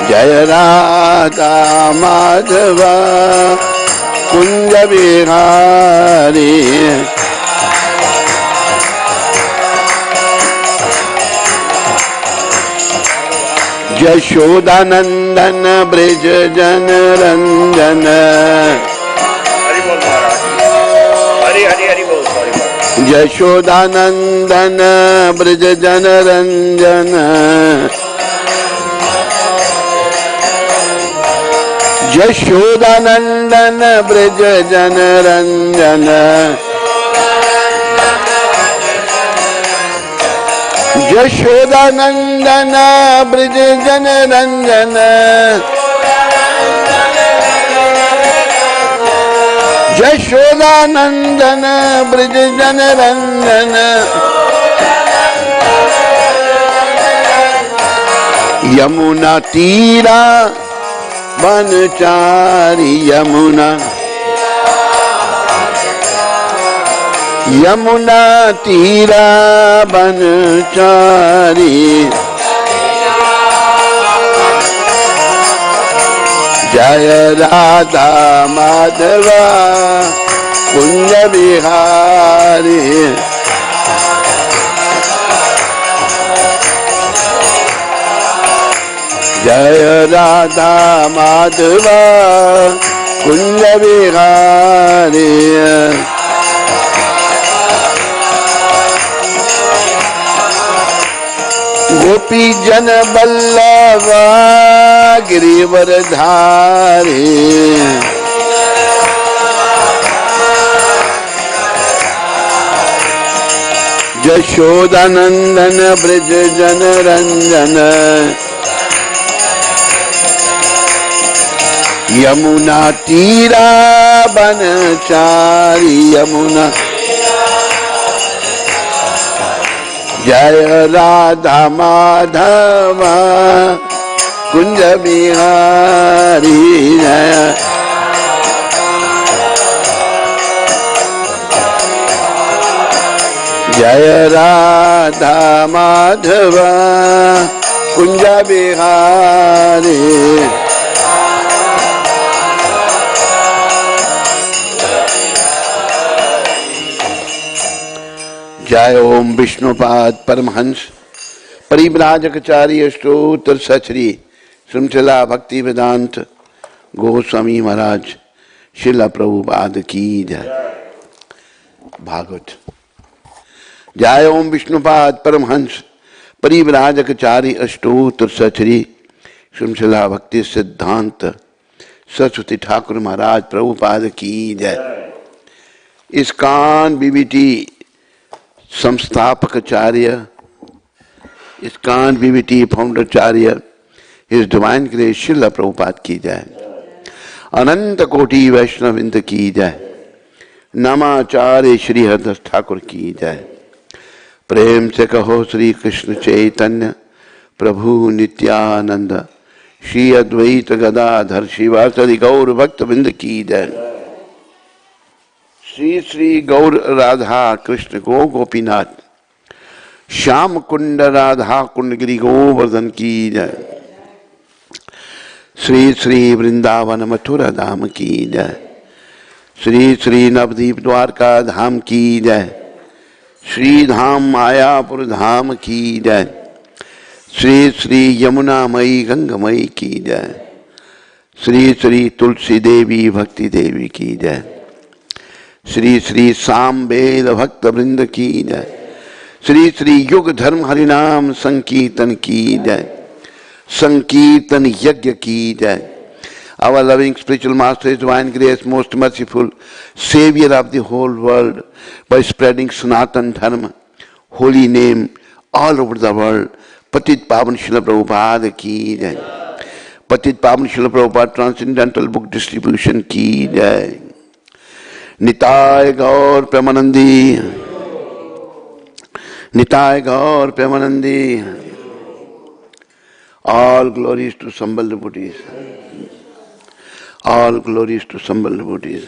जय राधा माधव कुंज बिहारी यशोदानंदन ब्रज जन रंजन यशोदानंदन ब्रज जन रंजन यशोदानंदन ब्रज जन रंजन यशोदानंदन ब्रज जन रंजन यशोदानंदन ब्रज जन रंजन यमुना तीरा बनचारी यमुना यमुना तीरा बनचारी जय राधा माधव कुंज बिहारी जय राधा माधव कुंज बिहारी गोपी जन बल्लभ गिरिवर धारी यशोदानंदन ब्रज जन रंजन यमुना तीरा बनचारी यमुना जय राधा माधव कुंज बिहारी जय राधा माधव कुंज बिहारी जय ओम विष्णुपाद परमहंस परिव्राजकाचार्य स्तोत्र सचरी श्रृंखला भक्ति वेदांत गोस्वामी महाराज शिला प्रभुपाद की जय। भागवत। जय ओम विष्णुपाद परमहंस परिव्राजकाचार्य स्तोत्र सचरी श्रृंखला भक्ति सिद्धांत सरस्वती ठाकुर महाराज प्रभुपाद की जय। इस्कान बीबीटी संस्थापकाचार्य इस्कान बीबीटी फाउंडरचार्य His Divine Grace Srila Prabhupada की जय। अनंत कोटि वैष्णविंद की जय। नमाचार्य श्री हरदास ठाकुर की जय। प्रेम से कहो श्री कृष्ण चैतन्य प्रभु नित्यानंद श्री अद्वैत गदाधर श्रीवासदि गौर भक्त बिंद की जय। श्री श्री गौर राधा कृष्ण गो गोपीनाथ श्याम कुंड राधा कुंड गिरि गोवर्धन की जय। श्री श्री वृंदावन मथुरा धाम की जय। श्री श्री नवदीप द्वारका धाम की जय। श्री धाम मायापुर धाम की जय। श्री श्री यमुना मई गंगमयी की जय। श्री श्री तुलसी देवी भक्ति देवी की जय। श्री श्री सामवेद भक्त वृंद की जय। श्री श्री युग धर्म हरिनाम संकीर्तन की जय। संकीर्तन यज्ञ की जय। Our loving spiritual master is divine grace, most merciful savior of the whole world, by spreading Sanatan Dharma, holy name all over the world. Patit Pavan Srila Prabhupada ki jai. Patit Pavan Srila Prabhupada Transcendental Book Distribution ki jai. Nitai Gaur Premanandi. Nitai Gaur Premanandi. All glories to Sambal devotees. All glories to Sambal devotees.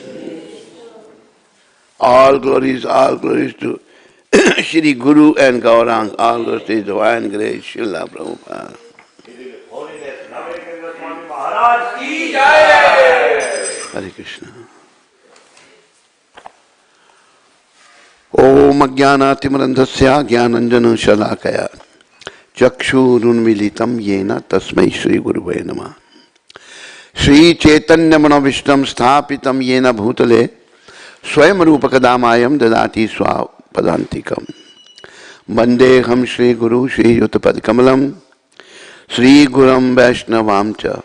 All glories to Shri Guru and Gaurang. All glories to Divine Grace, Srila Prabhupada. Hare Krishna. Om Ajnanatimrandhasya Jnananjana Shalakaya Chakshurunmilitam Yena Tasmai Shri Guruvaya Namah. Shri Chaitanya Manovishnam Sthapitam Yena Bhutale Swayam Rupakadamayam Dadati Swapadantikam Vandeham Shri Guru Shri Yutapad Kamalam Shri Guram Vaishnavamcha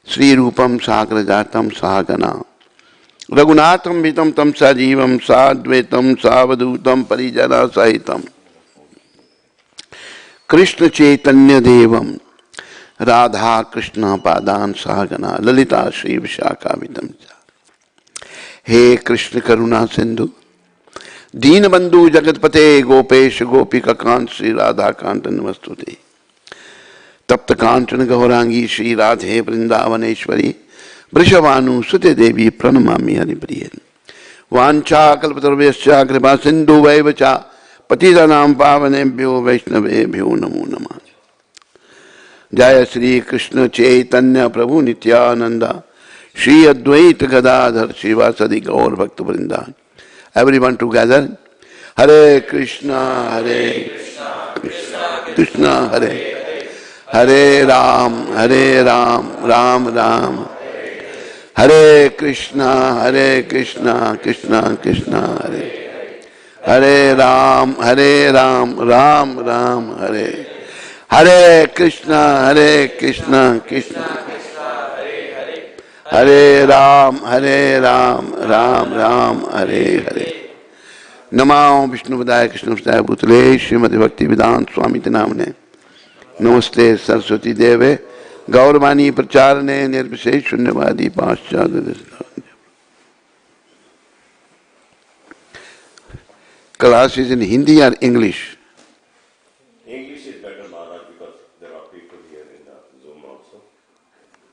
Shri Rupam Sagrajatam Sahagana Raghunatham Vitam Tam Sajivam Sadvetam Savadutam Parijana Sahitam Krishna Chaitanya Devam Radha Krishna Padan Sahagana Lalita Shri Vishaka Vitam He Krishna Karuna Sindhu Deenabandhu Jagatpate Gopesh Gopika Kant Shri Radha Kanta Namastute Tapta Kantana Gaurangi Shri Radhe Vrindavaneshwari Vrishavanu Sute Devi Pranamami Haripriyan Vancha Kalpatarvyascha Kripa Sindhu Vaivacha Patitanam Pavanebhyo Vaishnavebhyo Namo Namah Jaya Shri Krishna Chaitanya Prabhu Nityananda Shri Advaita Gadadhar Shivasadi Gaur Bhakta Vrinda. Everyone together. Hare Krishna, Hare Krishna, Krishna Hare Hare Ram, Ram Ram. Hare Krishna, Krishna Krishna Hare Hare Ram, Ram Ram Hare Hare Krishna, Krishna Hare Ram, Ram Ram Hare Hare. Namo Vishnu Vadaya Krishna Vastaya Bhutale Srimati Bhakti Vedanta Swami Namane. Namaste Saraswati Deve Gauravani Pracharane Nirvisesh Shunyavadi Paschadya. Class is in Hindi or English? English is better, Maharaj, because there are people here in the Zoom also,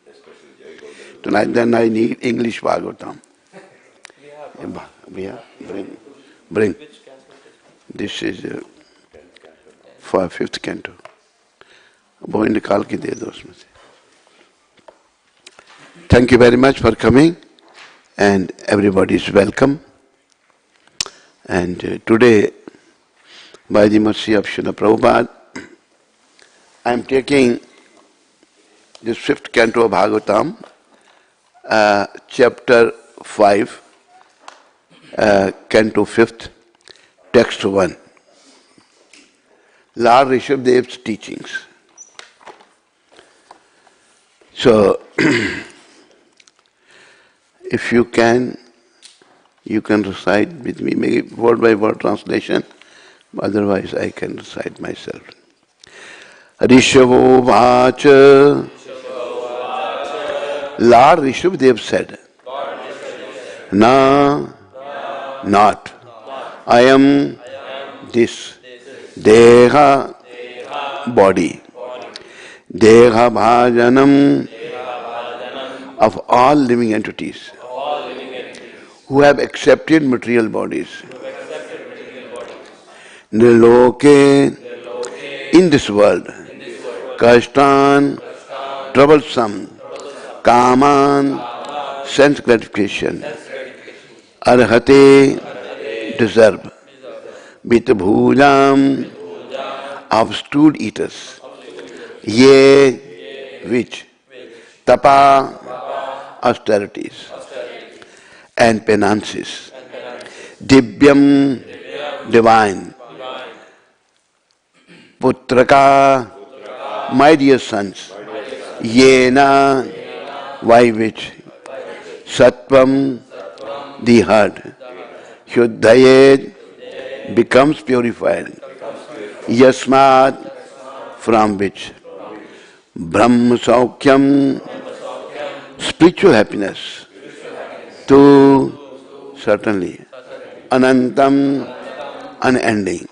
especially Yogendra. Tonight then I need English Bhagavatam. Bring. This is for fifth canto. वो निकाल के दे दो उसमें से. Thank you very much for coming, and everybody is welcome. And today, by the mercy of Srila Prabhupada, I am taking this fifth canto of Bhagavatam, chapter 5, canto 5th, text 1. Lord Rishabhadev's teachings. So, if you can recite with me, maybe word by word translation, otherwise I can recite myself. Rishabho Vacha. Lord Rishabhadev said, Na, not. I am this. Deha, body. Deha bhajanam of all living entities who have accepted material bodies. Niloke, in this world, kashtan, troublesome, kaman, sense gratification, arhate, deserve, vitabhujam, of stewed eaters, ye, which, tapa, austerities, and penances, divyam, divine, putraka, my dear sons, yena, by which, sattvam, the heart, shuddhayet, becomes purified, yasmat, from which, brahma saukyam, spiritual happiness, to, certainly, anantam, unending.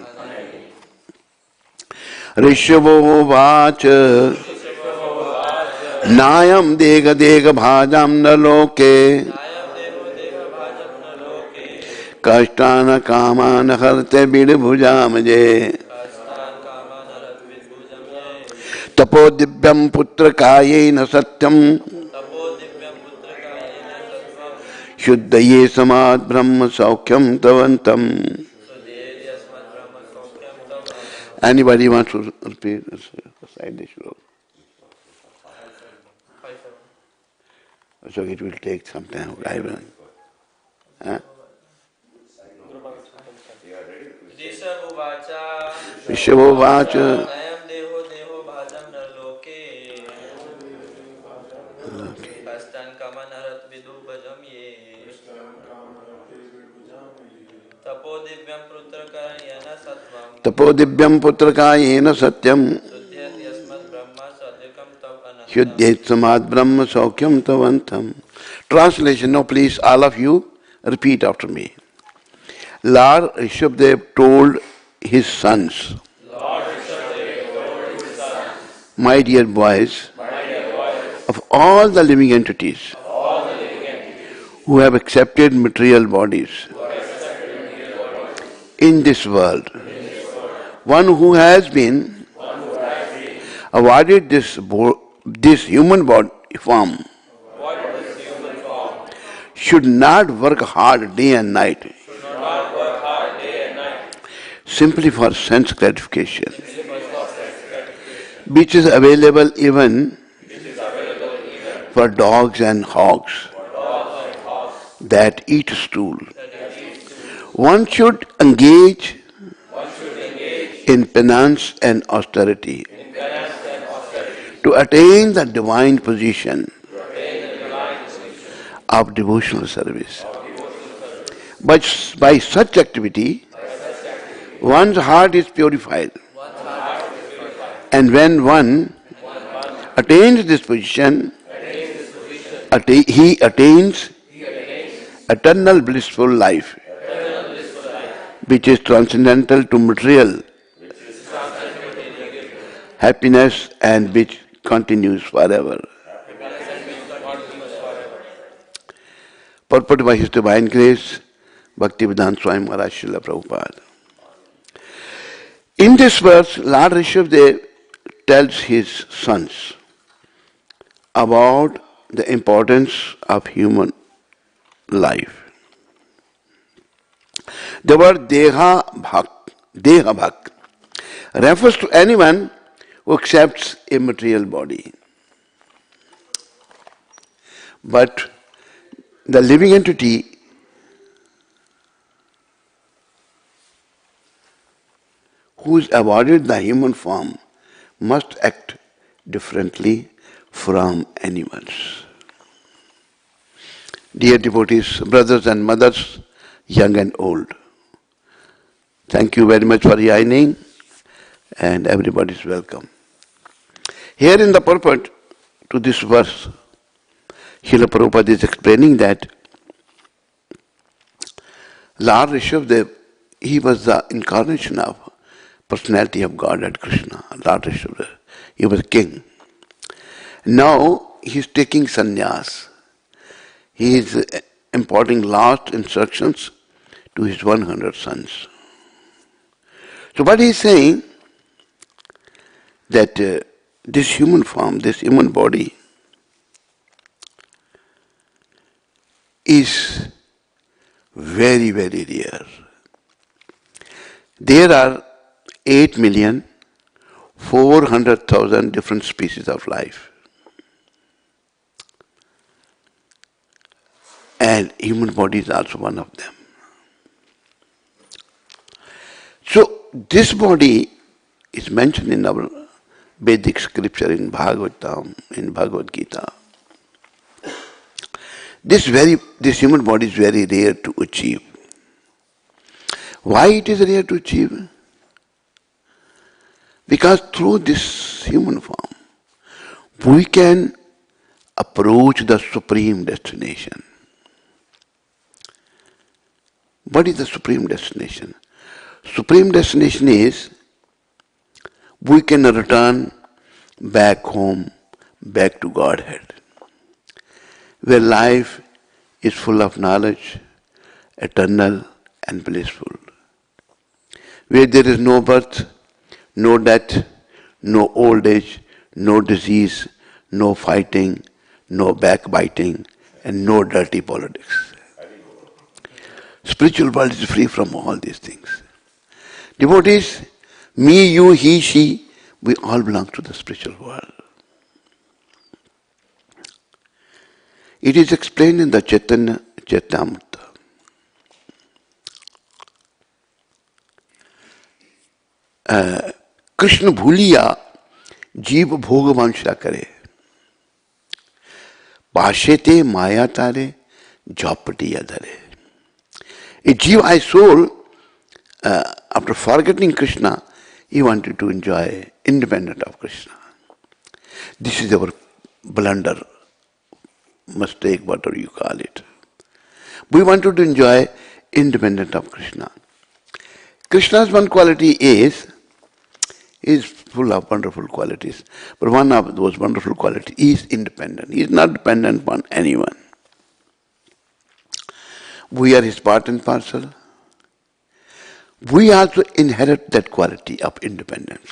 Rishabho vacha, nayam dega dega bhajam naloke, kashtana kamana harte vidbhujamaje, tapo divyam putra kayena satyam, Shuddhaye samad brahma saukyam tavantam. Anybody wants to repeat this side issue? So it will take some time. I will. Huh? Vishabhovacha. Tapodivyam putrakayena satyam. Hyudyet samad brahma saukyam tavantam. Translation, now please all of you repeat after me. Lord Rishabdev told his sons, my dear boys, of all the living entities who have accepted material bodies in this world, one who has been awarded this human body form should not work hard day and night simply for sense gratification, which is available even for dogs and hogs that eat stool. One should engage in penance and austerity to attain the divine position of devotional service. But by such activity, one's heart is purified. And when one attains this position, he attains eternal blissful life, which is transcendental to material happiness and which continues forever. Purport by His Divine Grace, Bhaktivedanta Swami Maharaj Srila Prabhupada. In this verse, Lord Rishabdev tells his sons about the importance of human life. The word Deha Bhak refers to anyone who accepts a material body. But the living entity who is awarded the human form must act differently from animals. Dear devotees, brothers and mothers, young and old, thank you very much for joining, and everybody is welcome. Here in the purport to this verse, Srila Prabhupada is explaining that Lord Rishabdev, he was the incarnation of personality of God at Krishna. Lord Rishabdev, he was king. Now he is taking sannyas. He is imparting last instructions to his 100 sons. So what he is saying, that this human form, this human body is very, very rare. There are 8,400,000 different species of life. And human body is also one of them. So this body is mentioned in our Vedic scripture, in Bhagavatam, in Bhagavad Gita. This human body is very rare to achieve. Why it is rare to achieve? Because through this human form, we can approach the supreme destination. What is the supreme destination? Supreme destination is we can return back home, back to Godhead, where life is full of knowledge, eternal and blissful, where there is no birth, no death, no old age, no disease, no fighting, no backbiting, and no dirty politics. Spiritual world is free from all these things. Devotees, me, you, he, she, we all belong to the spiritual world. It is explained in the Chaitanya Charitamrita. Krishna भूलिया जीव भोग वांछा करे पाशेते माया तारे झोपटी अधरे. A jiva soul, after forgetting Krishna, he wanted to enjoy independent of Krishna. This is our blunder, mistake, whatever you call it. We wanted to enjoy independent of Krishna. Krishna's one quality is full of wonderful qualities. But one of those wonderful qualities is independent. He is not dependent upon anyone. We are his part and parcel. We also inherit that quality of independence.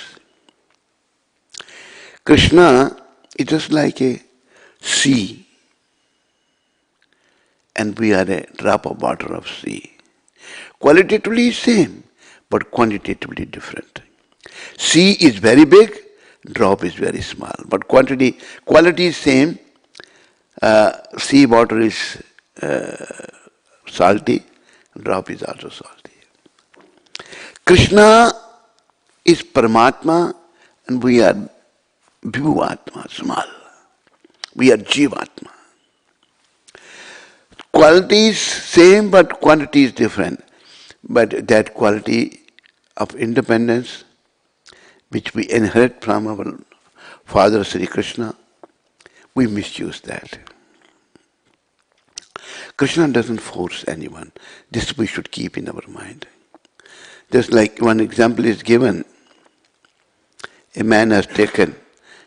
Krishna is just like a sea, and we are a drop of water of sea. Qualitatively same, but quantitatively different. Sea is very big, drop is very small. But quality is same. Sea water is salty, drop is also salty. Krishna is Paramatma and we are Vibhuvatma, small. We are Jivatma. Quality is same but quantity is different. But that quality of independence which we inherit from our Father Sri Krishna, we misuse that. Krishna doesn't force anyone. This we should keep in our mind. Just like one example is given. A man has taken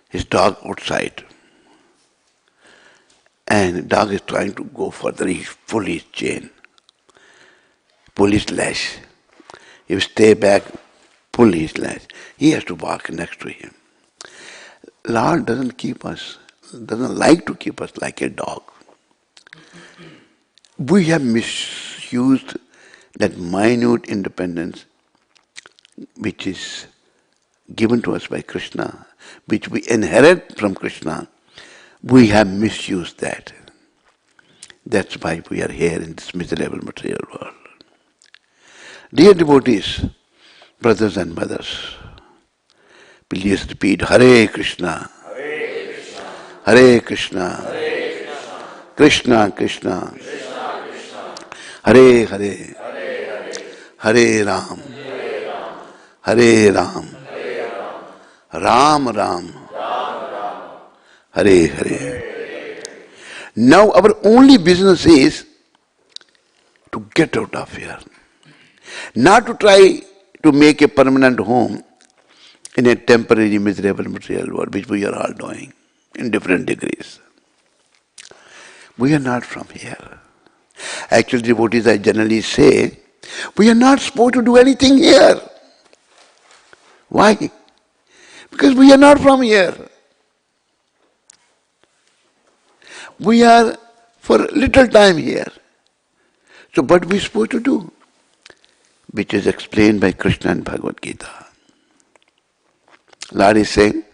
his dog outside and the dog is trying to go further. He pull his chain, pull his lash. He will stay back, pull his lash. He has to walk next to him. Lord doesn't like to keep us like a dog. We have misused that minute independence which is given to us by Krishna, which we inherit from Krishna. We have misused that. That's why we are here in this miserable material world. Dear devotees, brothers and mothers, please repeat Hare Krishna, Hare Krishna, Krishna Krishna, Hare Hare, Hare Ram, Hare Ram, Ram Ram, Hare Hare. Now our only business is to get out of here. Not to try to make a permanent home in a temporary miserable material world, which we are all doing in different degrees. We are not from here. Actually, devotees, I generally say, we are not supposed to do anything here. Why? Because we are not from here. We are for little time here. So what we are supposed to do? Which is explained by Krishna in Bhagavad Gita. Lord is saying,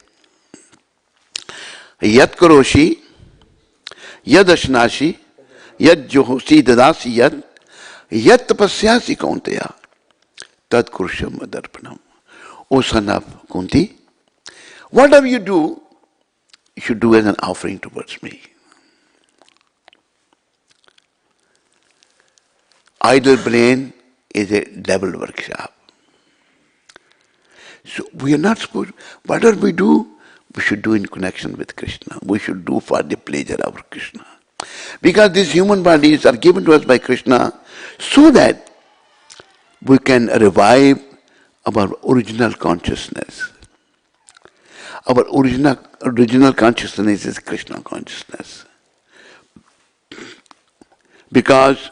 Yat karoshi, yad ashnashi, yad johosi dadasi yat tapasyasi kaunteya, tad kurusham adarpanam. O son of Kunti, whatever you do, you should do as an offering towards me. Idle brain is a devil workshop. So we are not supposed, whatever we do, we should do in connection with Krishna. We should do for the pleasure of Krishna. Because these human bodies are given to us by Krishna so that we can revive our original consciousness. Our original consciousness is Krishna consciousness. Because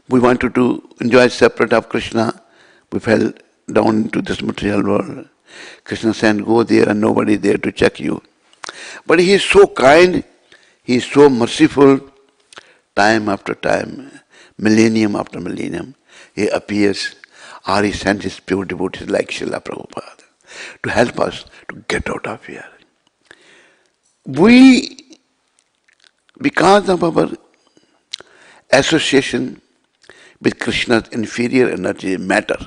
we wanted to enjoy separate of Krishna, we fell down into this material world. Krishna said, go there and nobody there to check you. But he is so kind, he is so merciful, time after time. millennium after millennium, he appears, or he sends his pure devotees like Srila Prabhupada to help us to get out of here. We, because of our association with Krishna's inferior energy matter,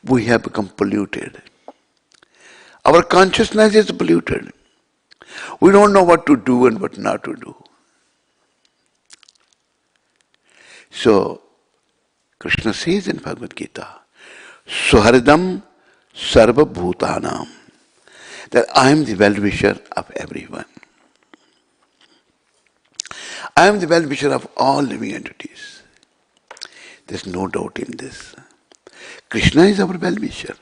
we have become polluted. Our consciousness is polluted. We don't know what to do and what not to do. So, Krishna says in Bhagavad Gita, Suharidam Sarva Bhutanam, that I am the well-wisher of everyone. I am the well-wisher of all living entities. There's no doubt in this. Krishna is our well-wisher,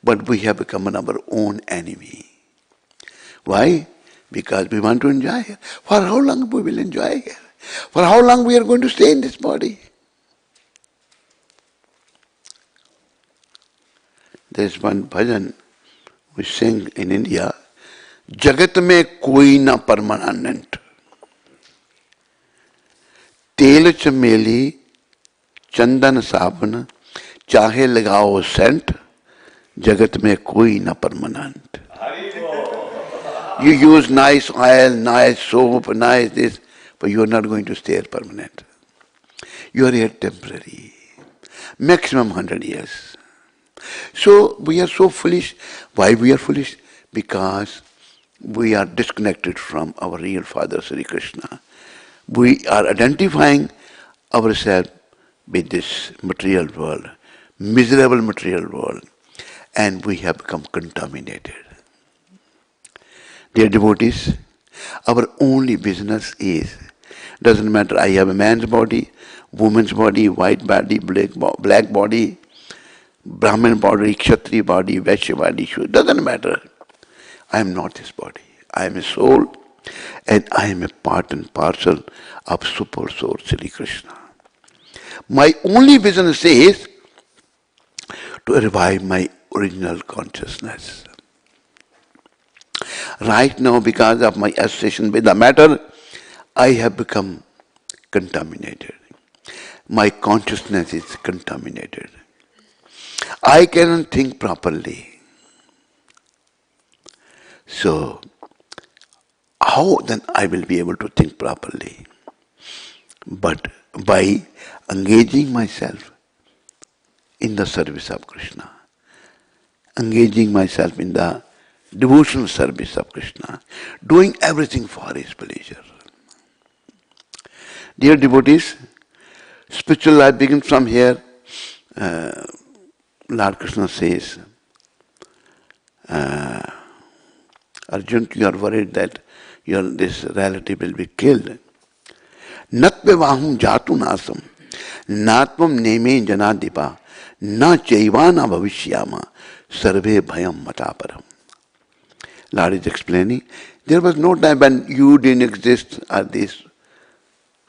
but we have become our own enemy. Why? Because we want to enjoy here. For how long we will enjoy here? For how long we are going to stay in this body? There is one bhajan we sing in India, Jagat mein koi na permanent. तेल चमेली चंदन साबन चाहे लगाओ Saint जगत में कोई ना permanent. You use nice oil, nice soap, nice this, but you are not going to stay permanent. You are here temporary, maximum 100 years. So we are so foolish. Why we are foolish? Because we are disconnected from our real Father Sri Krishna. We are identifying ourselves with this material world, miserable material world, and we have become contaminated. Dear devotees, our only business is, doesn't matter, I have a man's body, woman's body, white body, black body, Brahmin body, Kshatriya body, Vaishya body, doesn't matter. I am not this body. I am a soul, and I am a part and parcel of Super Soul Sri Krishna. My only business is to revive my original consciousness. Right now, because of my association with the matter, I have become contaminated. My consciousness is contaminated. I cannot think properly. So, how then I will be able to think properly? But by engaging myself in the service of Krishna, engaging myself in the devotional service of Krishna, doing everything for His pleasure. Dear devotees, spiritual life begins from here. Lord Krishna says, Arjun, you are worried that this relative will be killed. Natvevahum jatu nasam, natvam neme janadipa, na chaivana bhavishyama, sarve bhayam mataparam. Lord is explaining, there was no time when you didn't exist, or these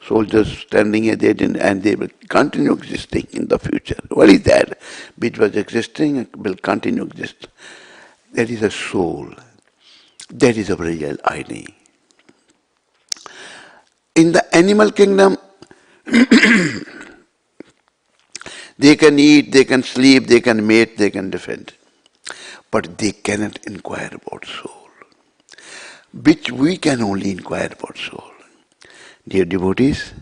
soldiers standing here, they didn't, and they will continue existing in the future. What is that? Which was existing will continue exist. That is a soul. That is a real ID. In the animal kingdom, they can eat, they can sleep, they can mate, they can defend. But they cannot inquire about soul, which we can only inquire about soul. Dear devotees,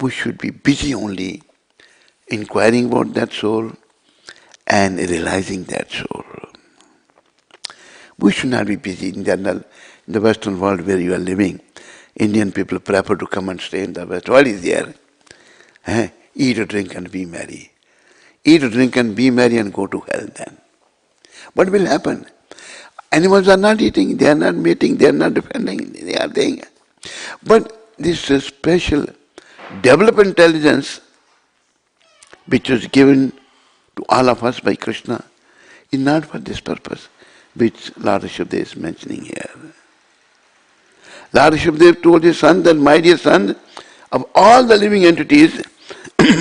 we should be busy only inquiring about that soul and realizing that soul. We should not be busy in general in the Western world where you are living. Indian people prefer to come and stay in the West. What is there? Eat or drink and be merry. Eat or drink and be merry and go to hell then. What will happen? Animals are not eating, they are not mating, they are not defending, they are doing. But this special developed intelligence which was given to all of us by Krishna is not for this purpose which Lord Rishabdev is mentioning here. Lord Rishabdev told his son that, my dear son, of all the living entities,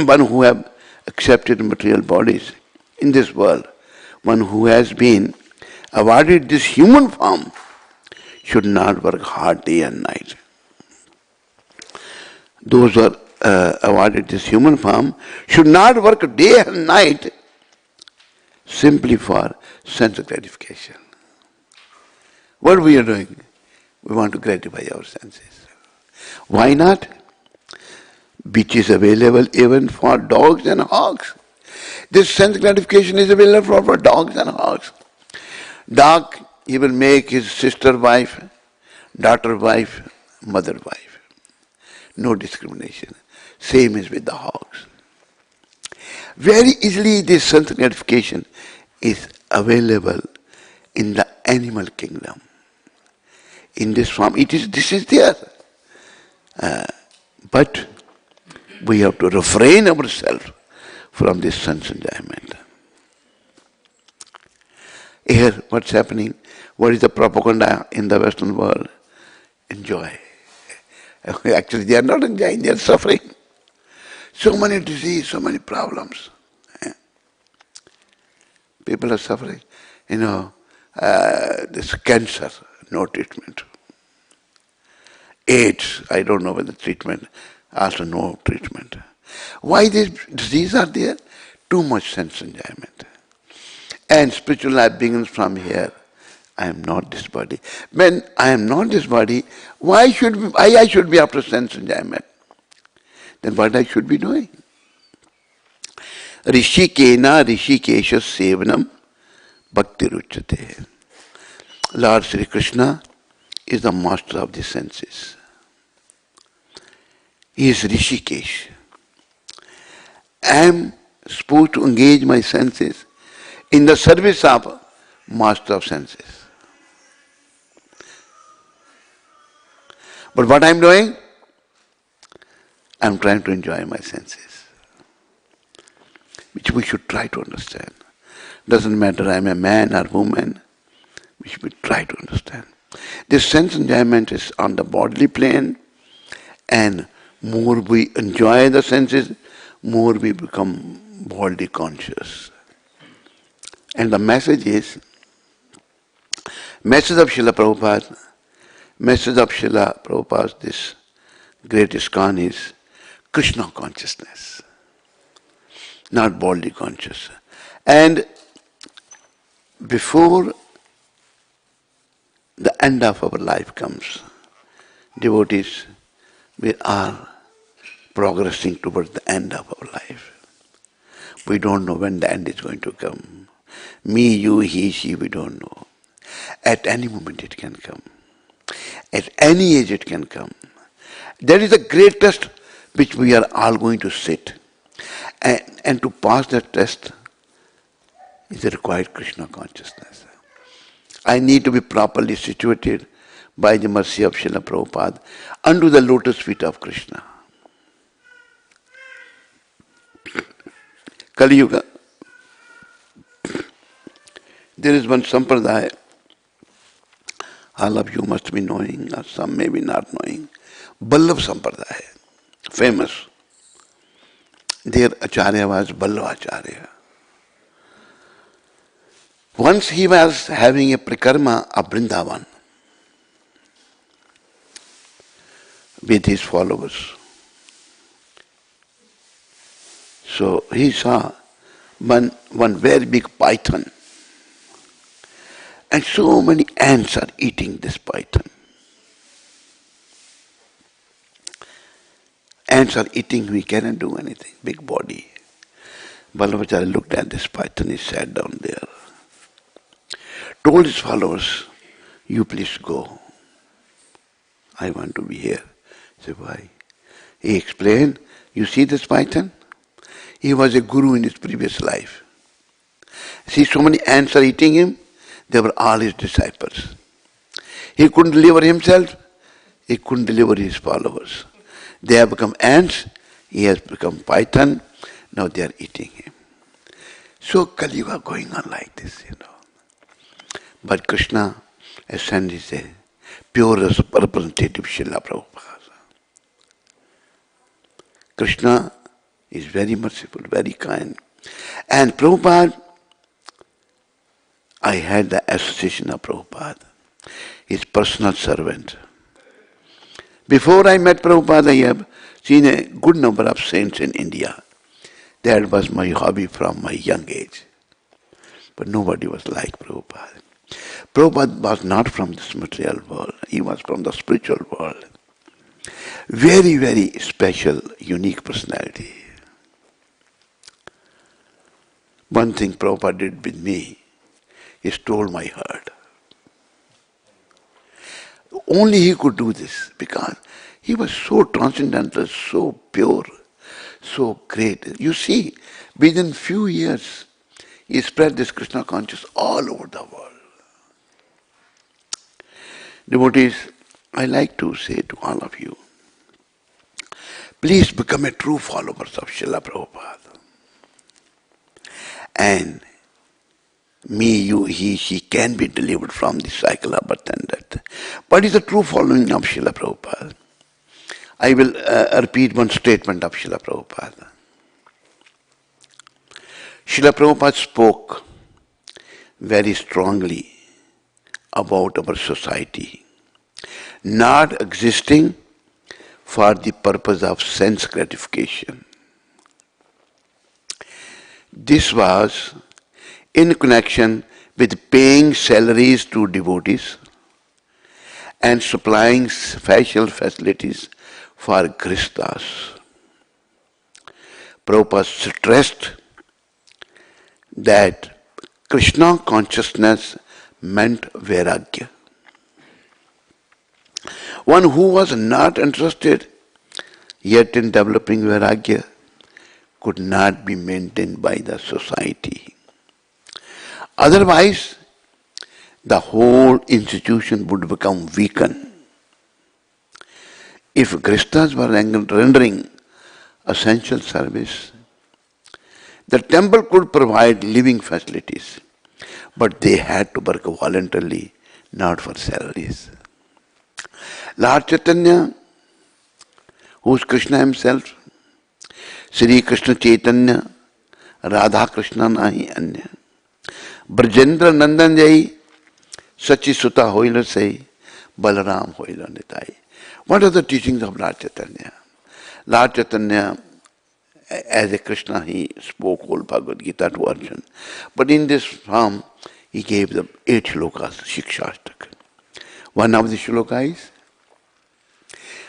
one who have accepted material bodies in this world, one who has been awarded this human form, should not work hard day and night. Those who are awarded this human form, should not work day and night simply for sense gratification. What we are doing? We want to gratify our senses. Why not? Which is available even for dogs and hogs. This sense gratification is available for dogs and hogs. Dog, he will make his sister wife, daughter wife, mother wife. No discrimination. Same is with the hogs. Very easily this sense gratification is available in the animal kingdom. In this form, this is there. But we have to refrain ourselves from this sense enjoyment. Here, what's happening? What is the propaganda in the Western world? Enjoy. Actually, they are not enjoying, they are suffering. So many diseases, so many problems. People are suffering. This cancer, no treatment. AIDS, I don't know whether treatment, also no treatment. Why these diseases are there? Too much sense enjoyment. And spiritual life begins from here. I am not this body. When I am not this body, why I should be after sense enjoyment? Then what I should be doing? Rishikena Rishikesha Sevanam Bhakti Ruchate. Lord Sri Krishna is the master of the senses. He is Rishikesh. I am supposed to engage my senses in the service of master of senses. But what I am doing? I am trying to enjoy my senses, which we should try to understand. Doesn't matter I am a man or woman, we should try to understand. This sense enjoyment is on the bodily plane, and more we enjoy the senses, more we become body conscious. And the message of Srila Prabhupada, this great ISKCON is Krishna consciousness, not body conscious. And before the end of our life comes, devotees, we are progressing towards the end of our life. We don't know when the end is going to come. Me, you, he, she, we don't know. At any moment it can come. At any age it can come. That is the great test which we are all going to sit. And to pass that test is required Krishna consciousness. I need to be properly situated by the mercy of Srila Prabhupada under the lotus feet of Krishna. Kali Yuga. There is one sampradaya, all of you must be knowing, or some may be not knowing. Vallabh Sampradaya, famous. Their Acharya was Vallabhacharya. Once he was having a parikrama of Vrindavan with his followers. So he saw one very big python, and so many ants are eating this python. Ants are eating, we cannot do anything, big body. Vallabhacharya looked at this python, he sat down there, told his followers, you please go. I want to be here. He said, why? He explained, you see this python? He was a guru in his previous life. See, so many ants are eating him, they were all his disciples. He couldn't deliver himself, he couldn't deliver his followers. They have become ants, he has become python, now they are eating him. So Kali Yuga going on like this, But Krishna has sent his purest representative Srila Prabhupada. Krishna is very merciful, very kind. And Prabhupada, I had the association of Prabhupada, his personal servant. Before I met Prabhupada, I have seen a good number of saints in India. That was my hobby from my young age. But nobody was like Prabhupada. Prabhupada was not from this material world. He was from the spiritual world. Very, very special, unique personality. One thing Prabhupada did with me, he stole my heart. Only he could do this because he was so transcendental, so pure, so great. You see, within few years, he spread this Krishna consciousness all over the world. Devotees, I like to say to all of you, please become a true followers of Srila Prabhupada. And me, you, he, she can be delivered from the cycle of birth and death. What is the true following of Srila Prabhupada? I will repeat one statement of Srila Prabhupada. Srila Prabhupada spoke very strongly about our society not existing for the purpose of sense gratification. This was in connection with paying salaries to devotees and supplying special facilities for Grihasthas. Prabhupada stressed that Krishna consciousness meant vairagya. One who was not interested yet in developing vairagya could not be maintained by the society. Otherwise, the whole institution would become weakened. If Grihasthas were rendering essential service, the temple could provide living facilities, but they had to work voluntarily, not for salaries. Lord Chaitanya, who is Krishna himself, Sri Krishna Chaitanya, Radha Krishna nahi anya. Brajendra Nandan jai, Sachi Sutta hoila say, Balaram hoila nitai. What are the teachings of Lord Chaitanya? Lord Chaitanya, as a Krishna, he spoke whole Bhagavad Gita to Arjuna. But in this form, he gave the 8 shlokas, Shikshastak. One of the shlokas is,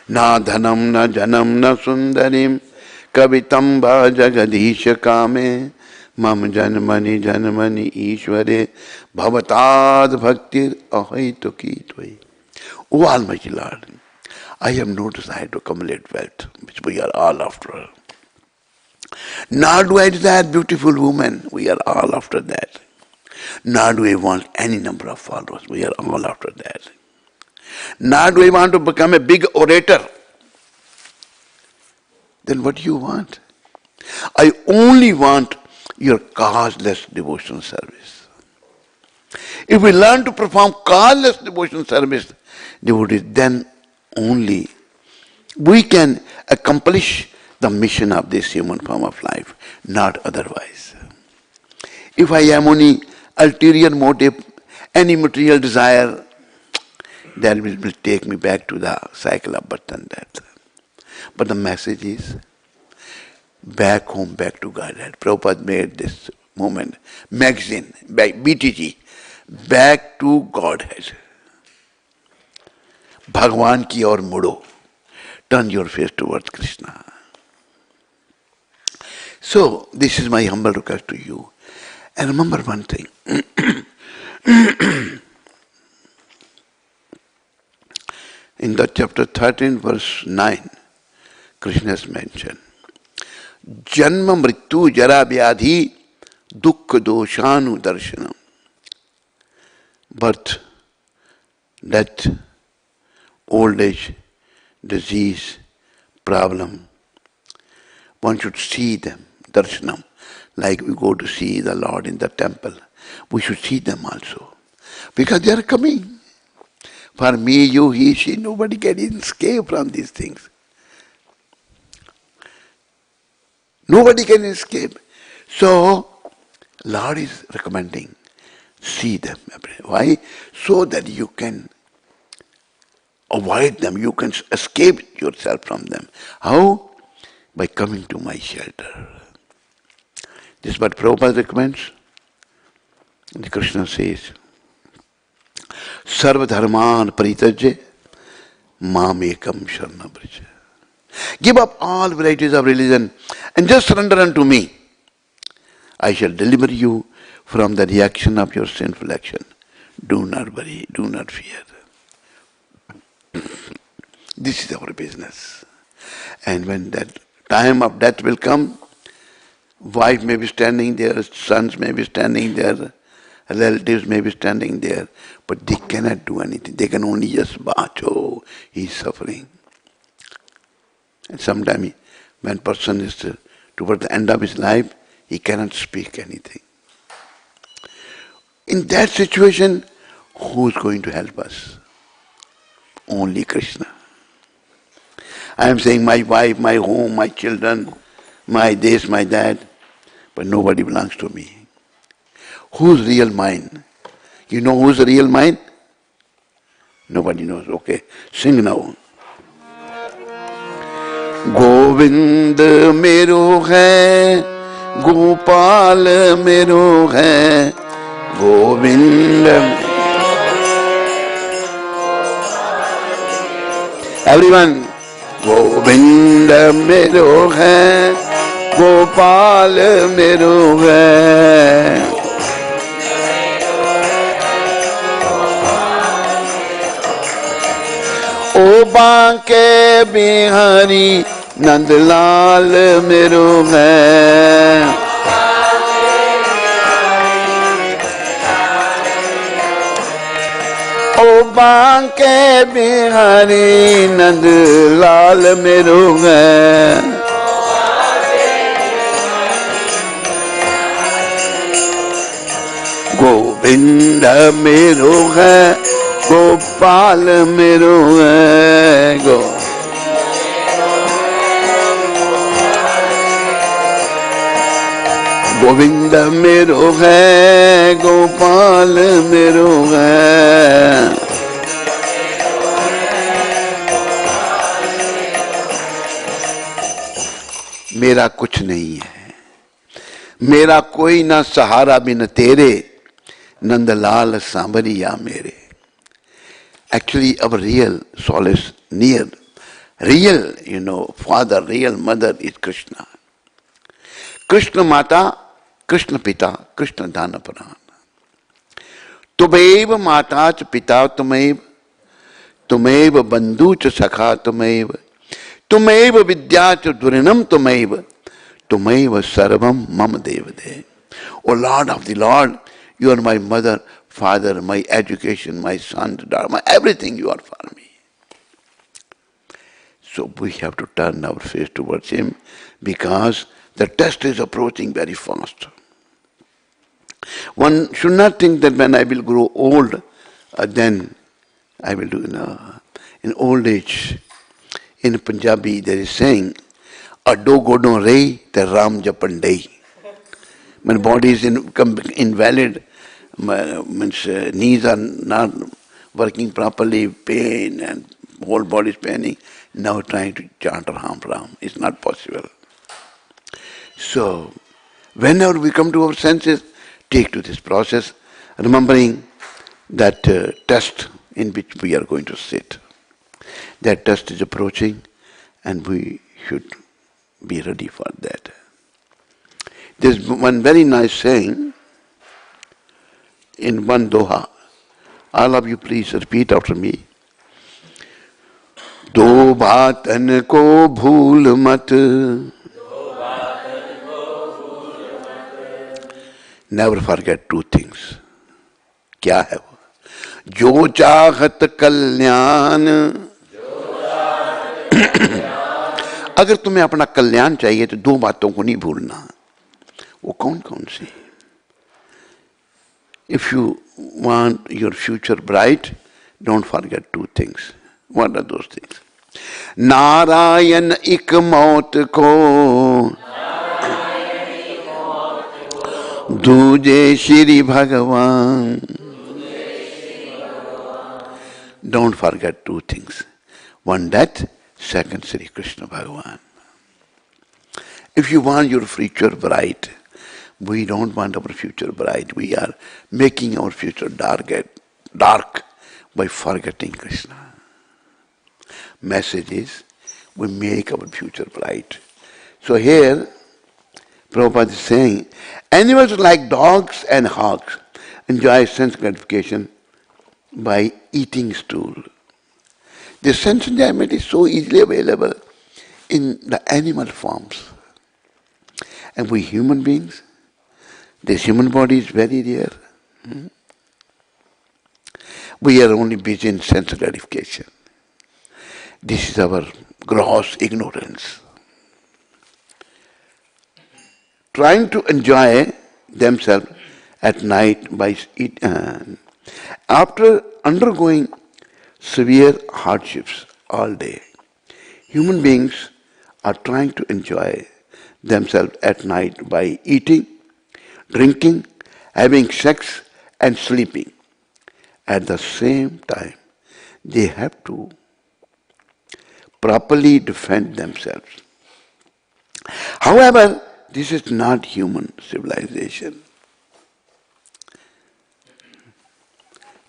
Na dhanam na janam na sundarim kavitam va jagadisha kame mam janmani janmani ishvare bhavatad bhaktir ahaituki tvai. O Almighty Lord, I have no desire to accumulate wealth, which we are all after. Nor do I desire beautiful women, we are all after that. Nor do I want any number of followers, we are all after that. Nor do I want to become a big orator. Then what do you want? I only want your causeless devotional service. If we learn to perform causeless devotional service, devotees, then only we can accomplish the mission of this human form of life, not otherwise. If I am only ulterior motive, any material desire, that will take me back to the cycle of birth and death. But the message is, back home, back to Godhead. Prabhupada made this movement, magazine, by BTG, back to Godhead. Bhagwan ki aur mudo. Turn your face towards Krishna. So, this is my humble request to you. And remember one thing. In the chapter 13, verse 9, Krishna has mentioned, Janma mrityu jara vyadhi dukkha doshanu darshanam. Birth, death, old age, disease, problem. One should see them, darshanam. Like we go to see the Lord in the temple, we should see them also. Because they are coming. For me, you, he, she, nobody can escape from these things. Nobody can escape. So, Lord is recommending, see them. Why? So that you can avoid them. You can escape yourself from them. How? By coming to my shelter. This is what Prabhupada recommends. And Krishna says, Sarva dharman paritajya mam ekam sharana braja. Give up all varieties of religion and just surrender unto me. I shall deliver you from the reaction of your sinful action. Do not worry, do not fear. This is our business. And when that time of death will come, wife may be standing there, sons may be standing there, relatives may be standing there, but they cannot do anything. They can only just watch, oh, he's suffering. And sometimes when person is toward the end of his life, he cannot speak anything. In that situation, who is going to help us? Only Krishna. I am saying my wife, my home, my children, my this, my that, but nobody belongs to me. Who's real mine? You know who's the real mine? Nobody knows. Okay, sing now. Govind मेरो है, गोपाल मेरो है, Govind. Everyone, Govind मेरो है, गोपाल मेरो है. ओ बांके बिहारी नंदलाल मेरो है. ओ बांके बिहारी नंदलाल मेरो है. गोविंद मेरो है, गोपाल मेरो है. गोविंद मेरो है, गोपाल मेरो है. मेरा कुछ नहीं है, मेरा कोई ना सहारा बिन तेरे, नंदलाल सांवरिया मेरे. Actually, our real solace near, real, father, real mother is Krishna. Krishna Mata, Krishna Pita, Krishna Dana Pran. Tumev Mata ch Pita tumev, tumev Bandhu ch Sakha tumev, tumev Vidya ch Durinam tumev, tumev Sarvam Mam Devade. O Lord of the Lord, you are my mother, father, my education, my son, daughter, my everything you are for me. So we have to turn our face towards him because the test is approaching very fast. One should not think that when I will grow old, then I will do, in old age. In Punjabi there is saying, Addo godon rei te Ram japan dei. When body is invalid, means knees are not working properly, pain and whole body is paining, now trying to chant Ram. It's not possible. So, whenever we come to our senses, take to this process, remembering that test in which we are going to sit. That test is approaching and we should be ready for that. There's one very nice saying in one doha. All of you please repeat after me. दो बातन को भूल मत. Never forget two things. क्या है वो? जो चाहत कल्याण. अगर तुम्हें अपना कल्याण चाहिए तो दो बातों को नहीं भूलना. वो कौन कौन सी? If you want your future bright, don't forget two things. What are those things? Narayan एक मौत को, दूजे श्री भगवान. don't forget two things. One, that. Second, Sri Krishna Bhagavan. If you want your future bright, we don't want our future bright. We are making our future dark by forgetting Krishna. Message is, we make our future bright. So here, Prabhupada is saying, animals like dogs and hogs enjoy sense gratification by eating stool. The sense enjoyment is so easily available in the animal forms. And we human beings, this human body is very rare. We are only busy in sense gratification. This is our gross ignorance. Trying to enjoy themselves at night by after undergoing severe hardships all day, human beings are trying to enjoy themselves at night by eating, drinking, having sex and sleeping. At the same time, they have to properly defend themselves. However, this is not human civilization.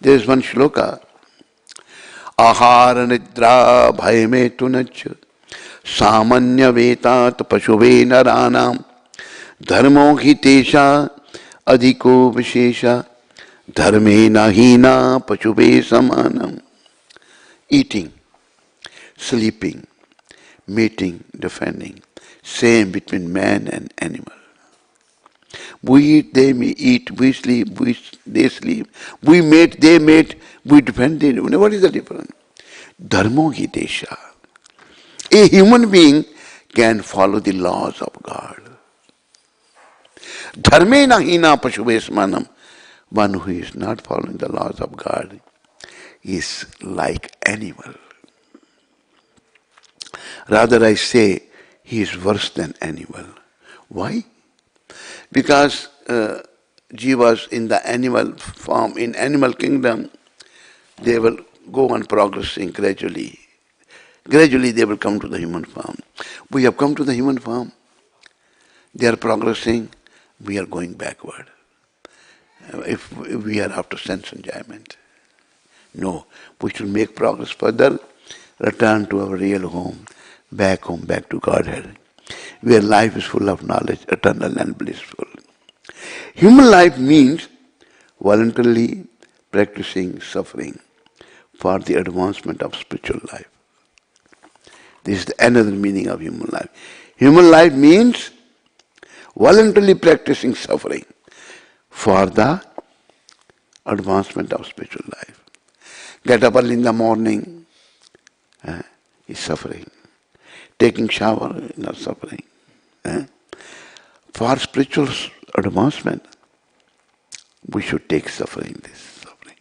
There is one shloka, ahara nidra bhayame tunach samanya vetat pashuve naranam dharmo hitesha adhiko vishesha dharme nahina pashuve samanam. Eating, sleeping, mating, defending, same between man and animal. We eat, they eat, we sleep, they sleep. We mate, they mate, we defend, they defend. What is the difference? Dharmo hitesha. A human being can follow the laws of God. Dharme nahina pashuve smanam. One who is not following the laws of God is like animal. Rather I say, he is worse than animal. Why? Because jivas in the animal form, in animal kingdom, they will go on progressing gradually. Gradually they will come to the human form. We have come to the human form. They are progressing. We are going backward. If we are after sense enjoyment. No, we should make progress further, return to our real home, back to Godhead, where life is full of knowledge, eternal and blissful. Human life means voluntarily practicing suffering for the advancement of spiritual life. This is another meaning of human life. Human life means voluntarily practicing suffering for the advancement of spiritual life. Get up early in the morning is suffering. Taking shower is not suffering. For spiritual advancement, we should take suffering, this suffering.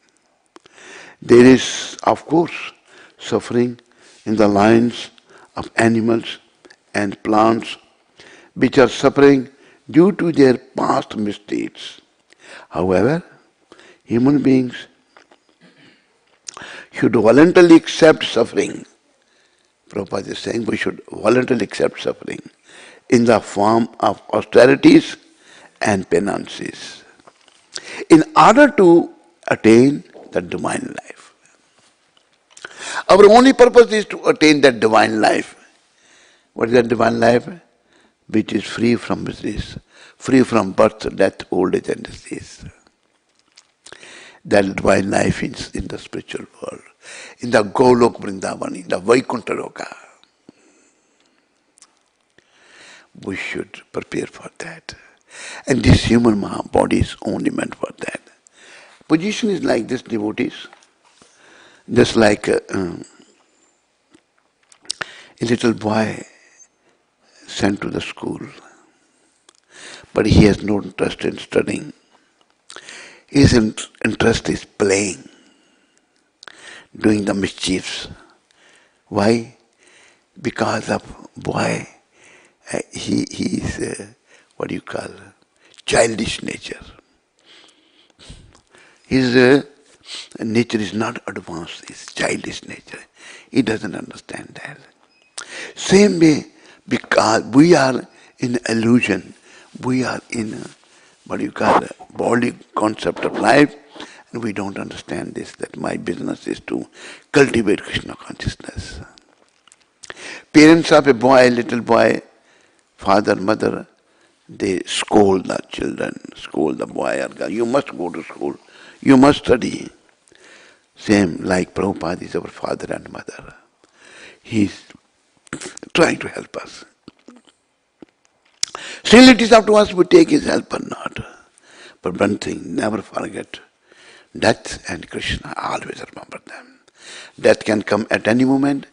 There is, of course, suffering in the lines of animals and plants which are suffering due to their past misdeeds. However, human beings should voluntarily accept suffering. Prabhupada is saying we should voluntarily accept suffering in the form of austerities and penances in order to attain the divine life. Our only purpose is to attain that divine life. What is that divine life? Which is free from miseries, free from birth, death, old age and disease. That divine life is in the spiritual world, in the Golok Vrindavan, in the Vaikuntha Loka. We should prepare for that. And this human body is only meant for that. Position is like this, devotees. Just like a little boy sent to the school, but he has no interest in studying. His interest is playing, doing the mischiefs. Why? Because of boy, he is, what childish nature. His nature is not advanced, it's childish nature. He doesn't understand that. Same way, because we are in illusion, we are in what you call a body concept of life, and we don't understand this, that my business is to cultivate Krishna consciousness. Parents of a boy, little boy, father, mother, they scold the children, scold the boy or girl, you must go to school, you must study. Same like Prabhupada is our father and mother. He is trying to help us. Still it is up to us to take his help or not. But one thing, never forget, death and Krishna, always remember them. Death can come at any moment,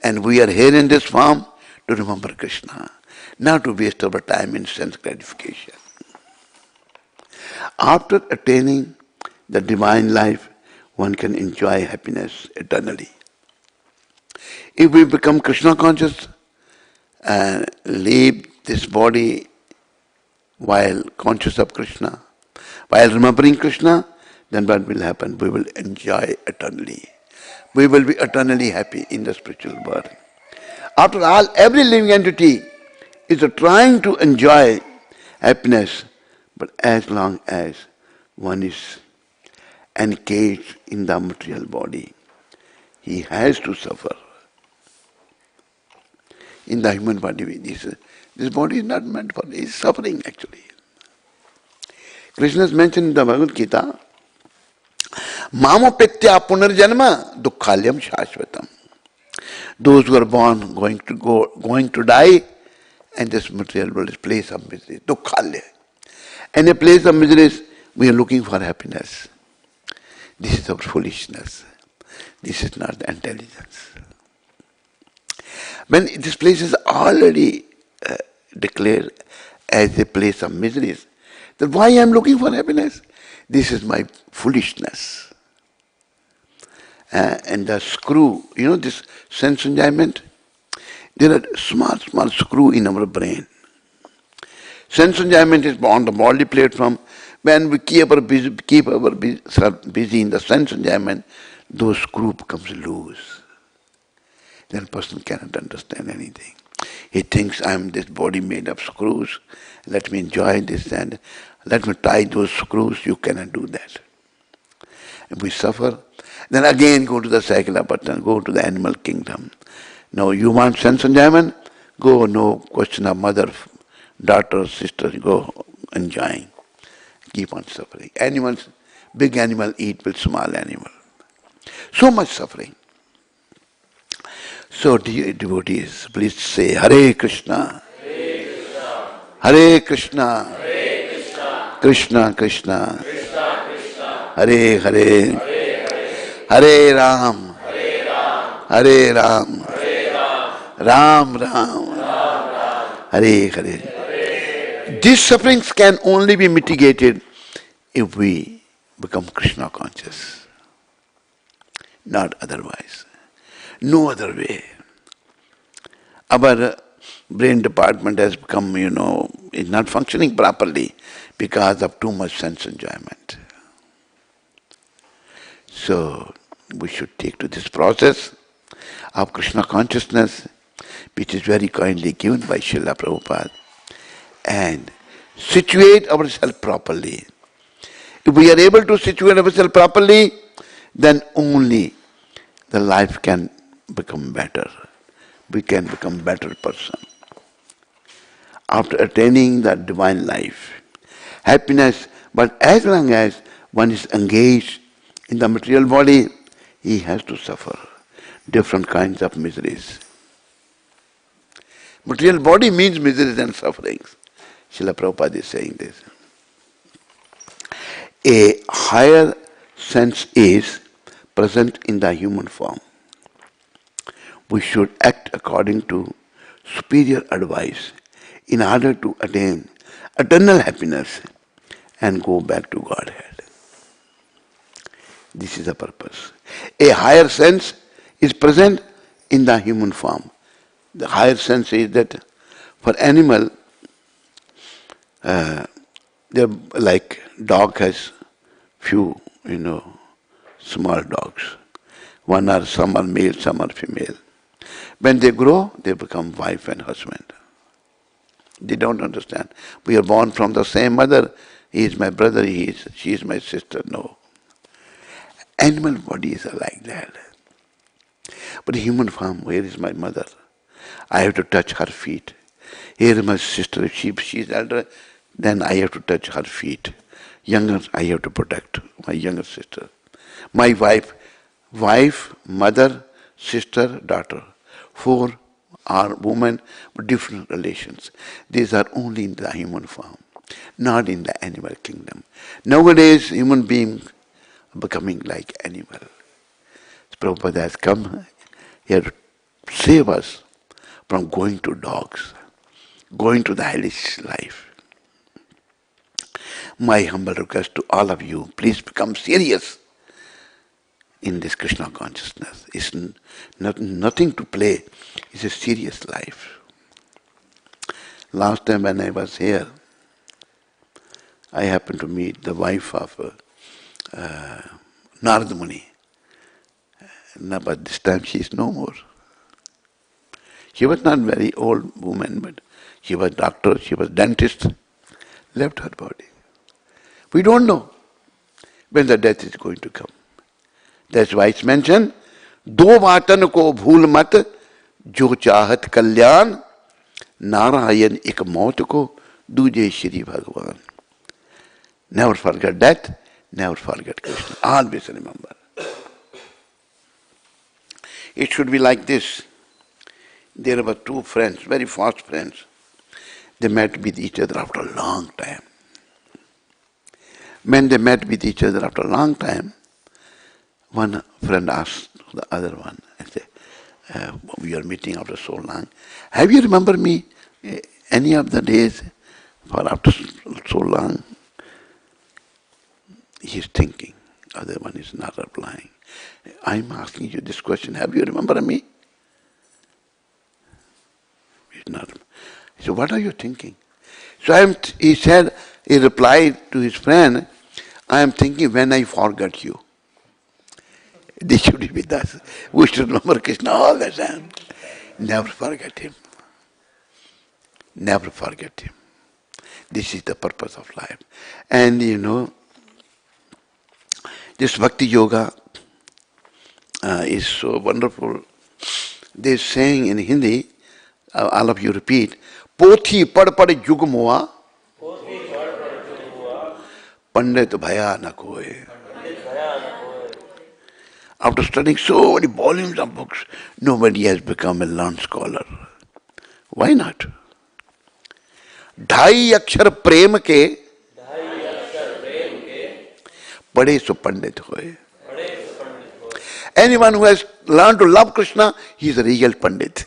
and we are here in this form to remember Krishna, not to waste our time in sense gratification. After attaining the divine life, one can enjoy happiness eternally. If we become Krishna conscious and leave this body while conscious of Krishna, while remembering Krishna, then what will happen? We will enjoy eternally. We will be eternally happy in the spiritual world. After all, every living entity is trying to enjoy happiness, but as long as one is engaged in the material body, he has to suffer. In the human body, this body is not meant for, it is suffering actually. Krishna is mentioned in the Bhagavad Gita, Mamapetya punarjanma dukkhalyam shashvatam. Those who are born going to die, and this material world is a place of misery, dukkhalya. And a place of misery, we are looking for happiness. This is our foolishness. This is not the intelligence. When this place is already declared as a place of miseries, then why I am looking for happiness? This is my foolishness. And the screw, this sense enjoyment, there are small screw in our brain. Sense enjoyment is on the body platform. When we keep ourselves busy in the sense enjoyment, those screw becomes loose. Then a person cannot understand anything. He thinks, I am this body made of screws, let me enjoy this and let me tie those screws. You cannot do that. If we suffer, then again go to the cycle of button, go to the animal kingdom. Now you want sense enjoyment? Go, no question of mother, daughter, sister, go enjoying. Keep on suffering. Animals, big animal eat with small animal. So much suffering. So dear devotees, please say Hare Krishna, Hare Krishna, Hare Krishna, Krishna Krishna, Krishna Krishna, Hare Hare, Hare Ram, Hare Ram, Ram Ram, Hare Hare. These sufferings can only be mitigated if we become Krishna conscious. Not otherwise. No other way. Our brain department has become, is not functioning properly because of too much sense enjoyment. So, we should take to this process of Krishna consciousness, which is very kindly given by Srila Prabhupada, and situate ourselves properly. If we are able to situate ourselves properly, then only the life can become better. We can become better person. After attaining the divine life, happiness, but as long as one is engaged in the material body, he has to suffer different kinds of miseries. Material body means miseries and sufferings. Srila Prabhupada is saying this. A higher sense is present in the human form. We should act according to superior advice in order to attain eternal happiness and go back to Godhead. This is the purpose. A higher sense is present in the human form. The higher sense is that for animal, like dog has few, small dogs. Some are male, some are female. When they grow, they become wife and husband. They don't understand. We are born from the same mother. He is my brother, she is my sister. No. Animal bodies are like that. But human form, where is my mother? I have to touch her feet. Here is my sister. If she is elder, then I have to touch her feet. Younger, I have to protect my younger sister. My wife, mother, sister, daughter. 4 are women with different relations. These are only in the human form, not in the animal kingdom. Nowadays, human beings are becoming like animal. Prabhupada has come here to save us from going to dogs, going to the hellish life. My humble request to all of you, please become serious in this Krishna consciousness. It's nothing to play. It's a serious life. Last time when I was here, I happened to meet the wife of Narada Muni. But this time she is no more. She was not very old woman, but she was doctor, she was dentist, left her body. We don't know when the death is going to come. That's why it's mentioned, दो वातन को भूल मत जो चाहत कल्याण नारायण एक मौत को दूजे श्री भगवान. Never forget death, never forget Krishna. Always remember. It should be like this. There were 2 friends, very fast friends. They met with each other after a long time. When they met with each other after a long time, one friend asked the other one, and said, we are meeting after so long. Have you remembered me any of the days for after so long? He is thinking. Other one is not replying. I'm asking you this question. Have you remembered me? He's not. So what are you thinking? So he replied to his friend, I am thinking when I forgot you. This should be with us. We should remember Krishna all the time. Never forget him. Never forget him. This is the purpose of life. And this Bhakti Yoga is so wonderful. They're saying in Hindi, all of you repeat, Pothi pad pad yug moa, Pandit bhaya na koe. After studying so many volumes of books, nobody has become a learned scholar. Why not? ढाई अक्षर प्रेम के पढ़े सो पंडित होए. Anyone who has learned to love Krishna, he is a real pandit.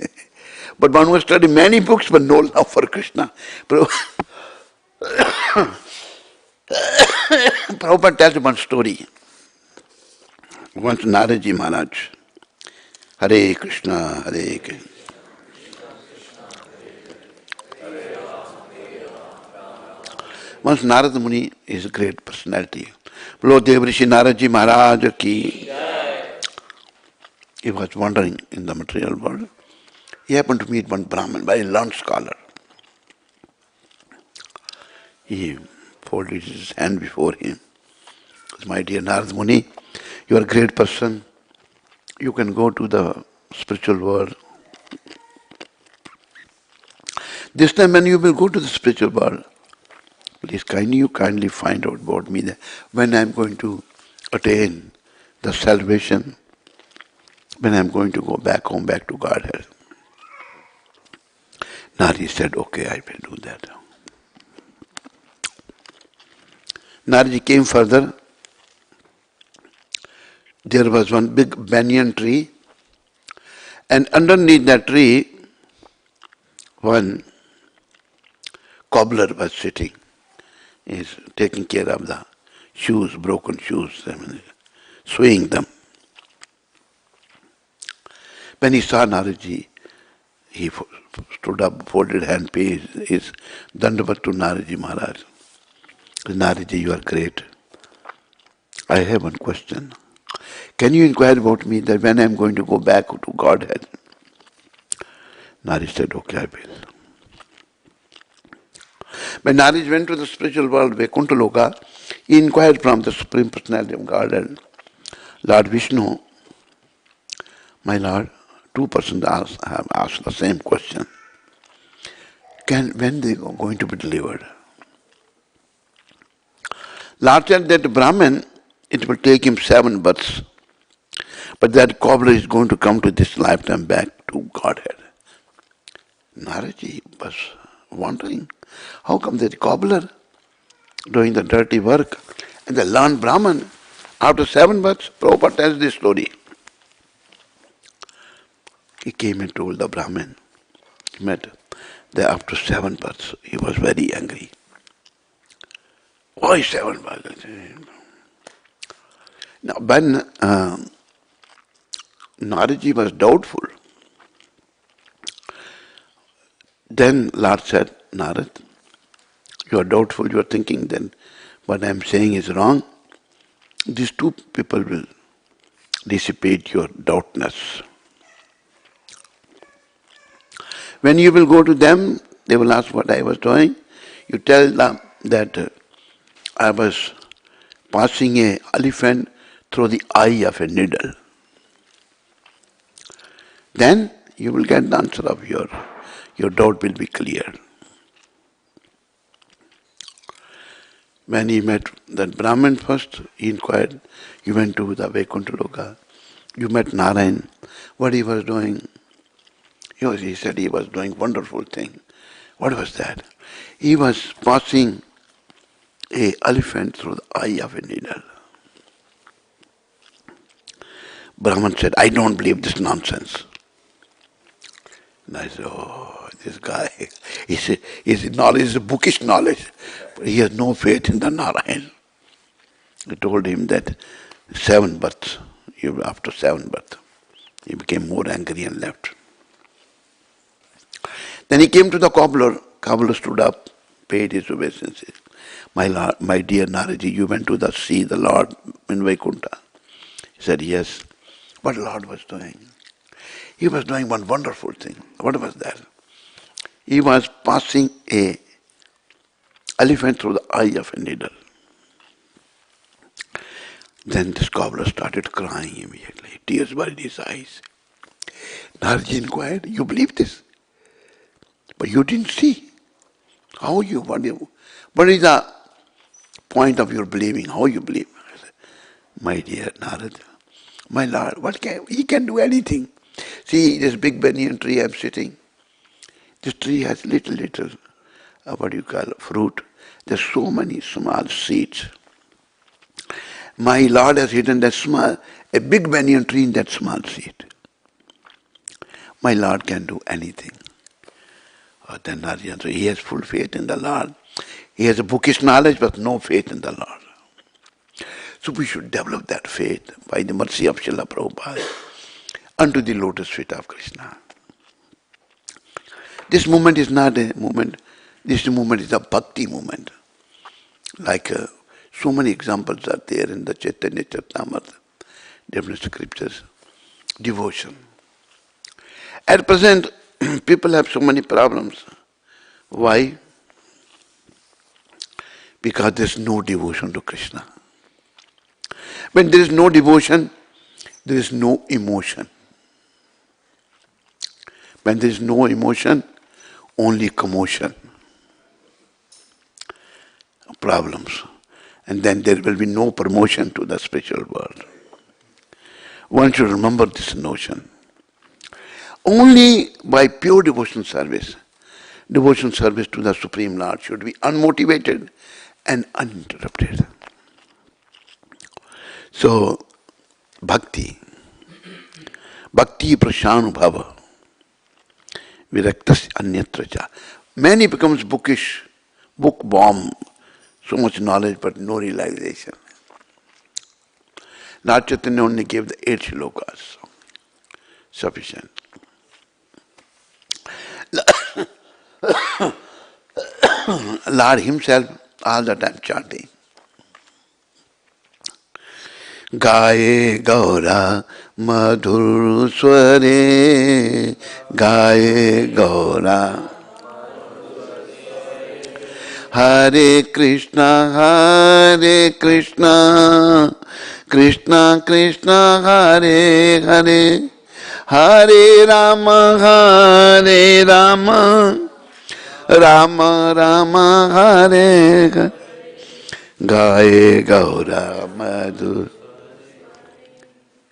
But one who has studied many books but no love for Krishna. Prabhupada tells one story. Once Naraji Maharaj, Hare Krishna, Hare Krishna. Once Narada Muni is a great personality. Lord Devrishi Naraji Maharaj ki. He was wandering in the material world. He happened to meet one Brahmin, very learned scholar. He folded his hand before him. My dear Narada Muni, you are a great person. You can go to the spiritual world. This time when you will go to the spiritual world, please kindly find out about me when I am going to attain the salvation, when I am going to go back home, back to Godhead. Nari said, okay, I will do that. Naraji came further. There was one big banyan tree, and underneath that tree, one cobbler was sitting. He is taking care of the shoes, broken shoes, sewing them. When he saw Naraji, he stood up, folded hand, paid his dandavat to Naraji Maharaj. Naraji, you are great. I have one question. can you inquire about me that when I'm going to go back to Godhead? Nari said, okay, I will. When Nari went to the spiritual world, Vaikuntha Loka, he inquired from the Supreme Personality of Godhead, Lord Vishnu, my Lord, two persons have asked the same question. When they are going to be delivered? Lord said that Brahman, it will take him 7 births. But that cobbler is going to come to this lifetime back to Godhead. Naraji was wondering, how come that cobbler doing the dirty work and the learned Brahman after 7 births? Prabhupada tells this story. He came and told the Brahmin, he met that after 7 births, he was very angry. Why 7 births? Now when Naraji was doubtful, then Lord said, Narad, you are doubtful, you are thinking then what I am saying is wrong. These 2 people will dissipate your doubtness. When you will go to them, they will ask what I was doing. You tell them that I was passing an elephant through the eye of a needle. Then you will get the answer of your doubt will be cleared. When he met that Brahmin first, he inquired, you went to the Vaikuntha Loka, you met Narayan, what he was doing. He said he was doing wonderful thing. What was that? He was passing an elephant through the eye of a needle. Brahman said, I don't believe this nonsense. And I said, oh, this guy, his knowledge is bookish knowledge, but he has no faith in the Narayan. I told him that 7 births, after 7 births, he became more angry and left. Then he came to the cobbler. Cobbler stood up, paid his obeisances. My Lord, my dear Naraji, you went to see the Lord in Vaikuntha. He said, yes. What Lord was doing? He was doing one wonderful thing. What was that? He was passing an elephant through the eye of a needle. Then this cobbler started crying immediately. Tears were in his eyes. Naraji inquired, you believe this? But you didn't see. What is the point of your believing? How you believe? I said, my dear Narad, my Lord, he can do anything. See this big banyan tree I'm sitting. This tree has little, fruit. There's so many small seeds. My Lord has hidden a big banyan tree in that small seed. My Lord can do anything. Then Arjuna, he has full faith in the Lord. He has a bookish knowledge but no faith in the Lord. So we should develop that faith by the mercy of Srila Prabhupada unto the lotus feet of Krishna. This movement is not a movement, this movement is a bhakti movement. Like so many examples are there in the Chaitanya Charitamrita, different scriptures. Devotion. At present, people have so many problems. Why? Because there is no devotion to Krishna. When there is no devotion, there is no emotion. When there is no emotion, only commotion. Problems. And then there will be no promotion to the spiritual world. One should remember this notion. Only by pure devotion service to the Supreme Lord should be unmotivated and uninterrupted. So, bhakti prashanubhava, viraktas anyatra cha. Many becomes bookish, bookworm, so much knowledge but no realization. Lord Chaitanya only gave the 8 shlokas, sufficient. Lord himself all the time chanting. गाये गौरा मधुर स्वरे, गाये गौरा। हरे कृष्णा कृष्णा कृष्णा हरे हरे, हरे राम राम राम हरे हरे। गाये गौरा मधुर,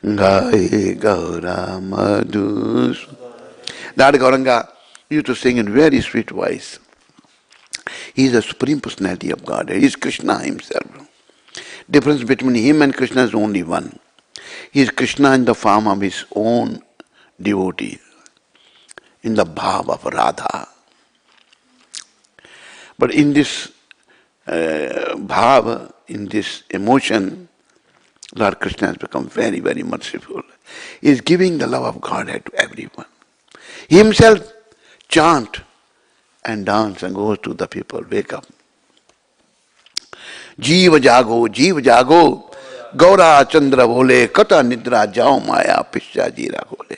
गाये गौरा मधुर। That Gauranga used to sing in very sweet voice. He is the Supreme Personality of God. He is Krishna himself. Difference between him and Krishna is only one. He is Krishna in the form of his own devotee, in the bhav of Radha. But in this bhav, in this emotion, Lord Krishna has become very, very merciful. He is giving the love of Godhead to everyone. He himself chant and dance and goes to the people, wake up. जीव जागो गौरा चंद्र बोले, कथा निद्रा जाओ माया पिश्चा जीरा खोले.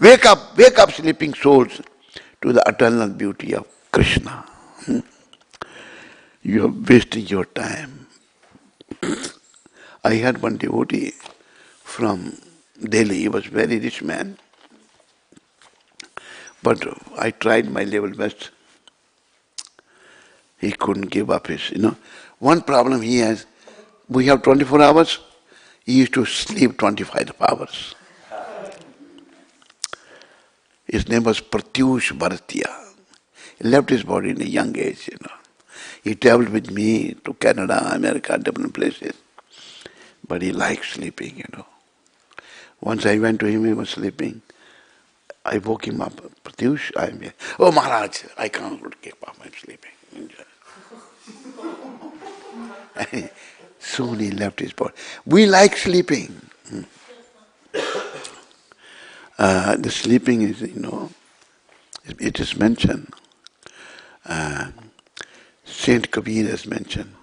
Wake up sleeping souls to the eternal beauty of Krishna. You are wasting your time. I had one devotee from Delhi. He was a very rich man. But I tried my level best. He couldn't give up his, One problem he has, we have 24 hours, he used to sleep 25 hours. His name was Pratyush Bharatiya. He left his body in a young age, He traveled with me to Canada, America, different places. But he liked sleeping, Once I went to him, he was sleeping. I woke him up. Pratyush, I am here. Oh, Maharaj, I can't keep up, I'm sleeping. Soon he left his body. We like sleeping. The sleeping is, it is mentioned. Saint Kabir has mentioned.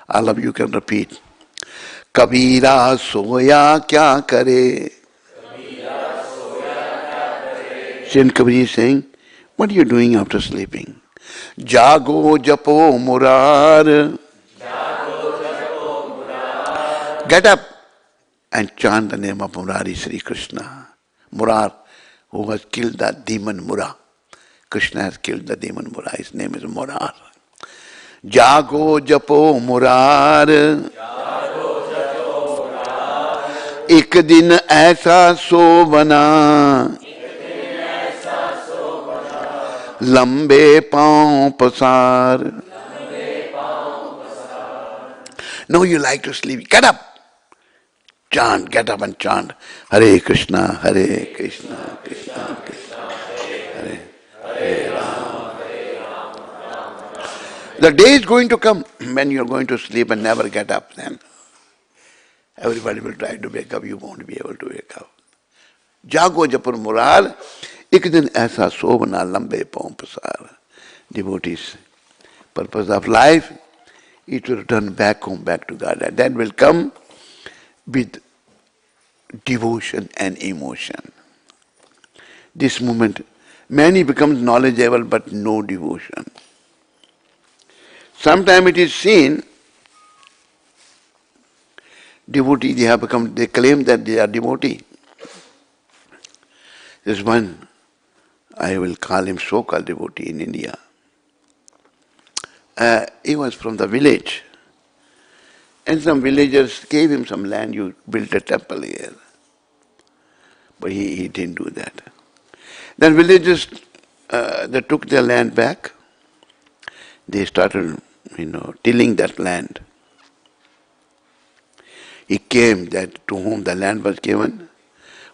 All of you can repeat. Kabira soya kya kare? Saint Kabir is saying, what are you doing after sleeping? Jago japo murar. Get up and chant the name of Murari Sri Krishna. Murar, who has killed that demon Mura. Krishna has killed the demon Mura. His name is Murar. Jago japo murar. एक दिन ऐसा सोवना, लंबे पांव पसार. No, you like to sleep. Get up. Chant, get up and chant. Hare Krishna, Krishna Krishna, Hare Hare Ram. The day is going to come when you are going to sleep and never get up then. Everybody will try to wake up, you won't be able to wake up. Jago japur murar, ek din aisa sovana lambe paun pasar. Devotees, purpose of life, it will return back home, back to God. And that will come with devotion and emotion. This moment, many becomes knowledgeable but no devotion. Sometimes it is seen, devotee, they claim that they are devotee. There's one, I will call him so-called devotee in India. He was from the village. And some villagers gave him some land, you built a temple here. But he didn't do that. Then villagers, they took their land back. They started, tilling that land. He came that to whom the land was given.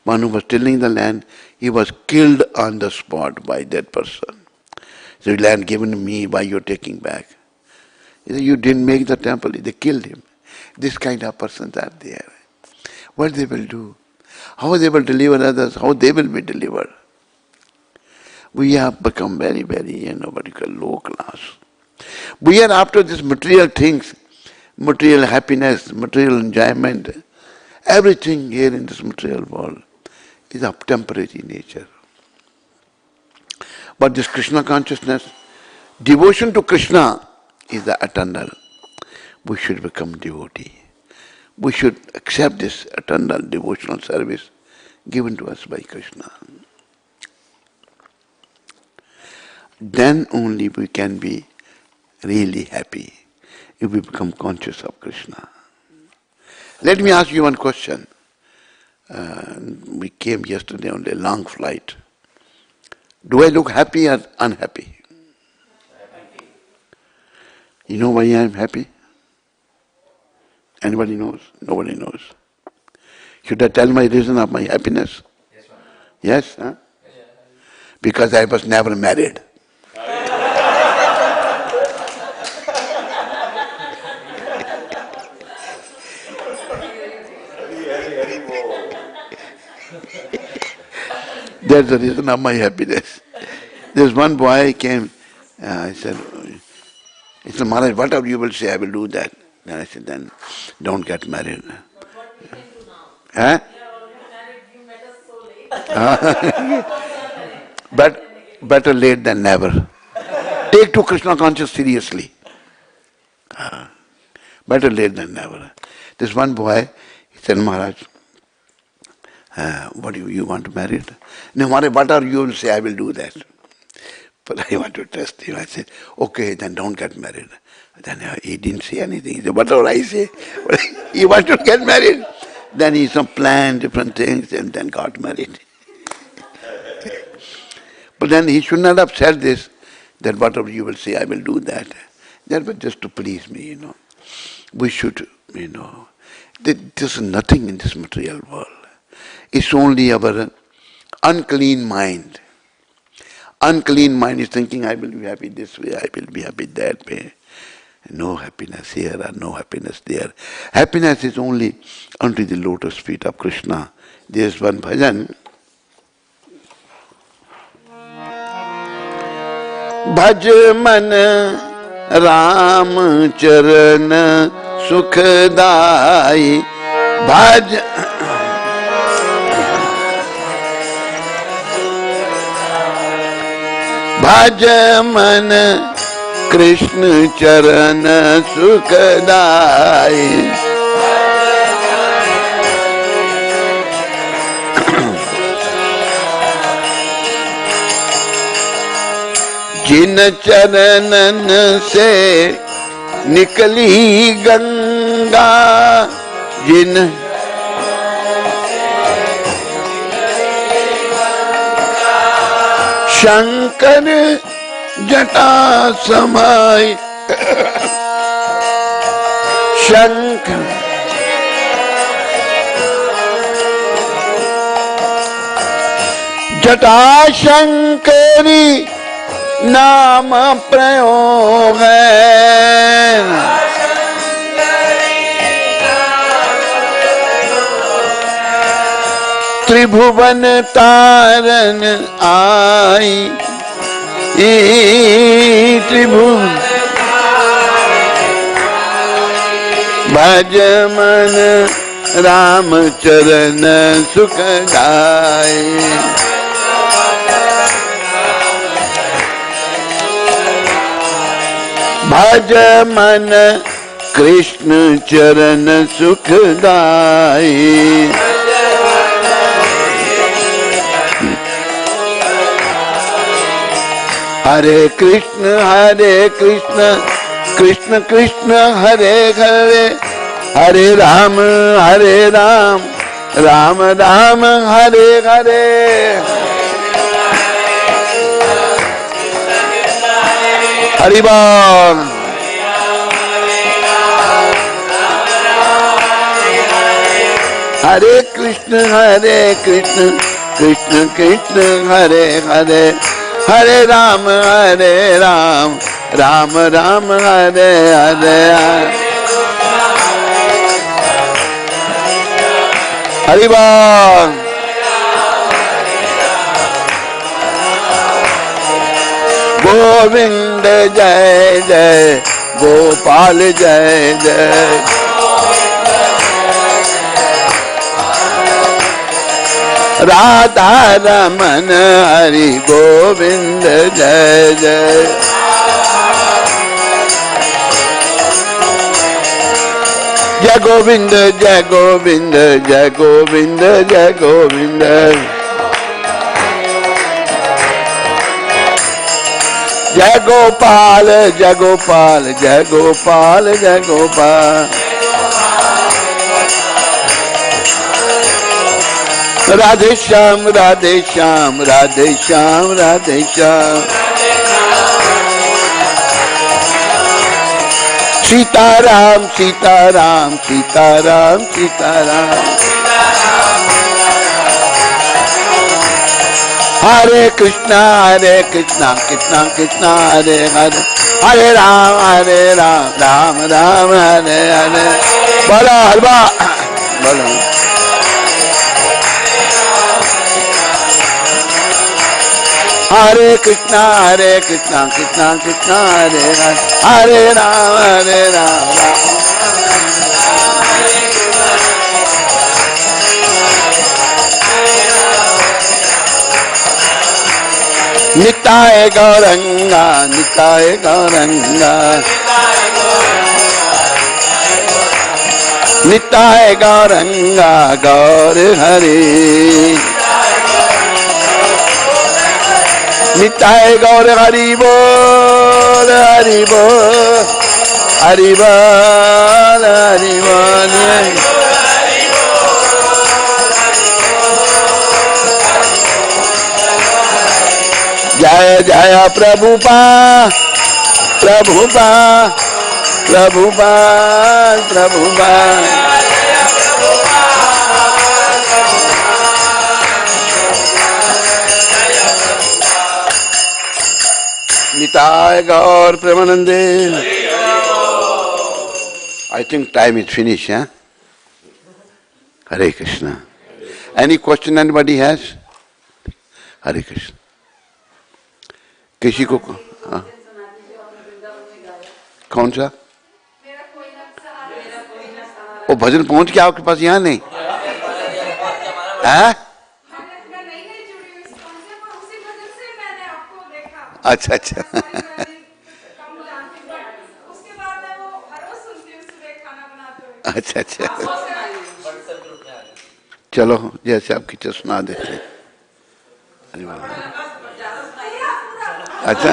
One who was tilling the land, he was killed on the spot by that person. So land given to me, why you're taking back? He said, you didn't make the temple, they killed him. This kind of persons are there. What they will do? How they will deliver others? How they will be delivered? We have become very, very, what you call low class. We are after these material things, material happiness, material enjoyment. Everything here in this material world is of temporary nature. But this Krishna consciousness, devotion to Krishna is the eternal. We should become devotee. We should accept this eternal devotional service given to us by Krishna. Then only we can be really happy if we become conscious of Krishna. Let me ask you one question. We came yesterday on a long flight. Do I look happy or unhappy? Happy. You know why I am happy? Anybody knows? Nobody knows. Should I tell my reason of my happiness? Yes, Yes? Huh? Because I was never married. That's the reason of my happiness. There's one boy came, I said, Maharaj, whatever you will say, I will do that. Then I said, then don't get married. But what we can do now? Huh? We are already married, you met us so late. But better late than never. Take to Krishna conscious seriously. Better late than never. This one boy, he said, Maharaj, what do you want to marry? No, Maharaj, whatever you will say, I will do that. But I want to test him. I said, okay, then don't get married. Then he didn't say anything. He said, whatever I say, he wants to get married. Then he planned different things and then got married. But then he should not have said this, that whatever you will say, I will do that. That was just to please me, We should, there's nothing in this material world. It's only our unclean mind. Unclean mind is thinking, I will be happy this way, I will be happy that way. No happiness here or no happiness there. Happiness is only under the lotus feet of Krishna. There's one bhajan. Bhaj man Ram charan sukhdai. Bhaj Bhaj man Krishna charan sukhdai. जिन चरणन से निकली गंगा जिन शंकर जटा समाय शंकर जटा शंकरी नाम प्रयोग है त्रिभुवन तारन आई त्रिभुवन भज मन राम चरण सुखदाय भज मन कृष्ण चरण सुखदाई हरे कृष्ण कृष्ण कृष्ण हरे हरे हरे राम राम राम हरे हरे हरि बोल हरे कृष्ण कृष्ण कृष्ण हरे हरे हरे राम राम राम हरे हरे हरि बोल गोविंद जय जय गोपाल जय जय राधा रमन हरि गोविंद जय जय। जय गोविंद जय गोविंद जय गोविंद जय गोविंद। जय गोपाल जय गोपाल जय गोपाल जय गोपाल। राधे श्याम राधे श्याम राधे श्याम राधे श्याम। सीताराम सीताराम सीताराम सीताराम। हरे कृष्णा कृष्णा कृष्णा हरे हरे, हरे राम राम राम हरे हरे। बोलो हलवा बोलो। हरे कृष्णा कृष्णा कृष्णा हरे हरे, हरे राम राम। निताय गौरंगा निताय गौरंगा, निताय गौरंगा गौर हरे। निताय गौर हरि बोल हरि बोल हरि बोल हरि बोल। जय जय प्रभुपा प्रभुपा प्रभुपा प्रभुपा। निताय गौर प्रेमानंदे। I think time is finished, huh? Hare Krishna. Any question anybody has? Hare Krishna. किसी को हाँ? कौन सा? वो भजन पहुंच गया आपके पास? यहाँ नहीं है? अच्छा अच्छा। अच्छा अच्छा, चलो जैसे आपकी तो सुना देते। अच्छा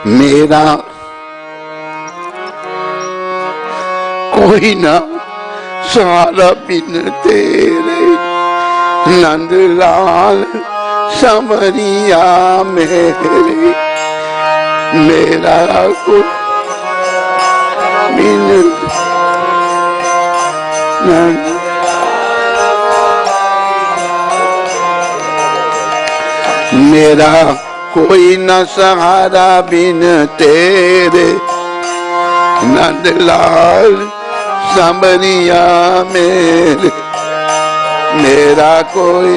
मेरा कोई ना सहारा बिन तेरे, नंदलाल समरिया मेरे। मेरा कोई बिन मेरा कोई न सहारा बिन तेरे, नंदलाल समरिया मेरे। मेरा कोई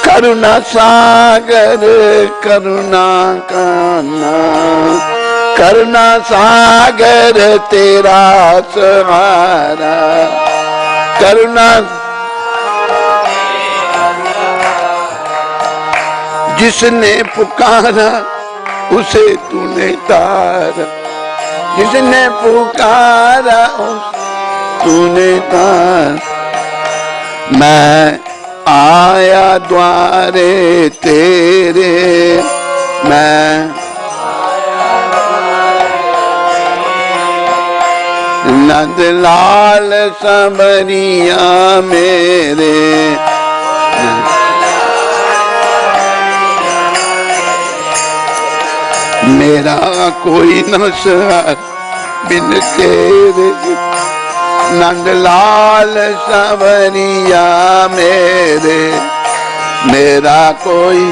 करुणा सागर करुणा काना, करुणा सागर तेरा सहारा। करुणा जिसने पुकारा उसे तूने तारा, जिसने पुकारा तूने तारा। मैं आया द्वारे तेरे, मैं नंदलाल समरिया मेरे। मेरा कोई न सहारा बिन तेरे, नंदलाल सांवरिया मेरे, मेरा कोई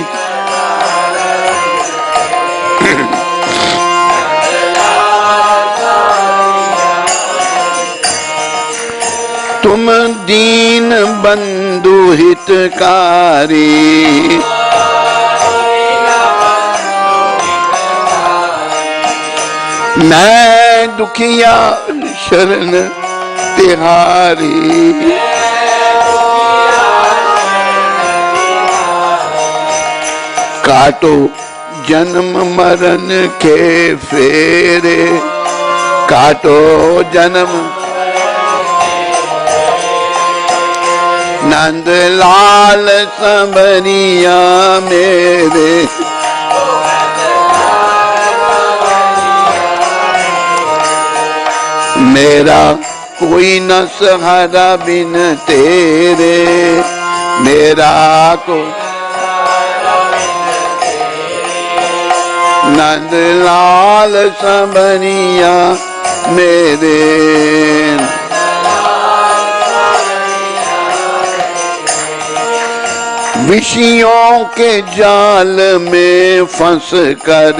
तुम दीन बंधु हितकारी, मैं दुखिया शरण तिहारी। काटो जन्म मरण के फेरे, काटो जन्म नंदलाल सांवरिया मेरे, मेरा कोई न सहारा बिन तेरे, मेरा को नंदलाल सांवरिया मेरे। विषयों के जाल में फंस कर,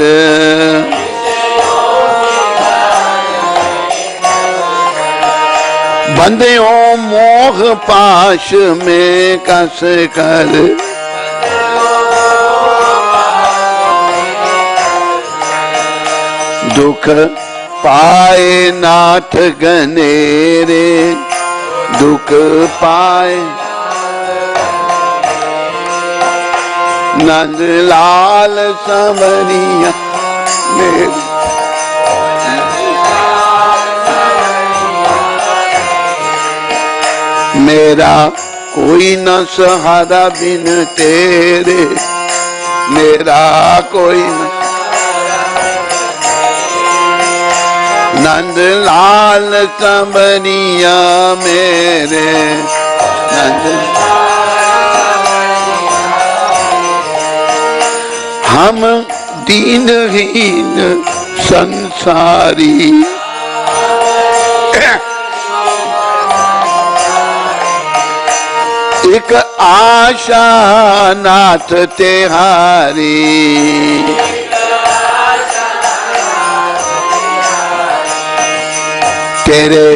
बंधे हो मोह पाश में कस कर, दुख पाए नाथ गनेरे, दुख पाए नंदलाल सांवरिया मेरे। मेरा कोई न सहारा बिन तेरे, मेरा कोई न नंदलाल सांवरिया मेरे, हम दीनहीन संसारी, एक आशा नाथ तेहारी, तेरे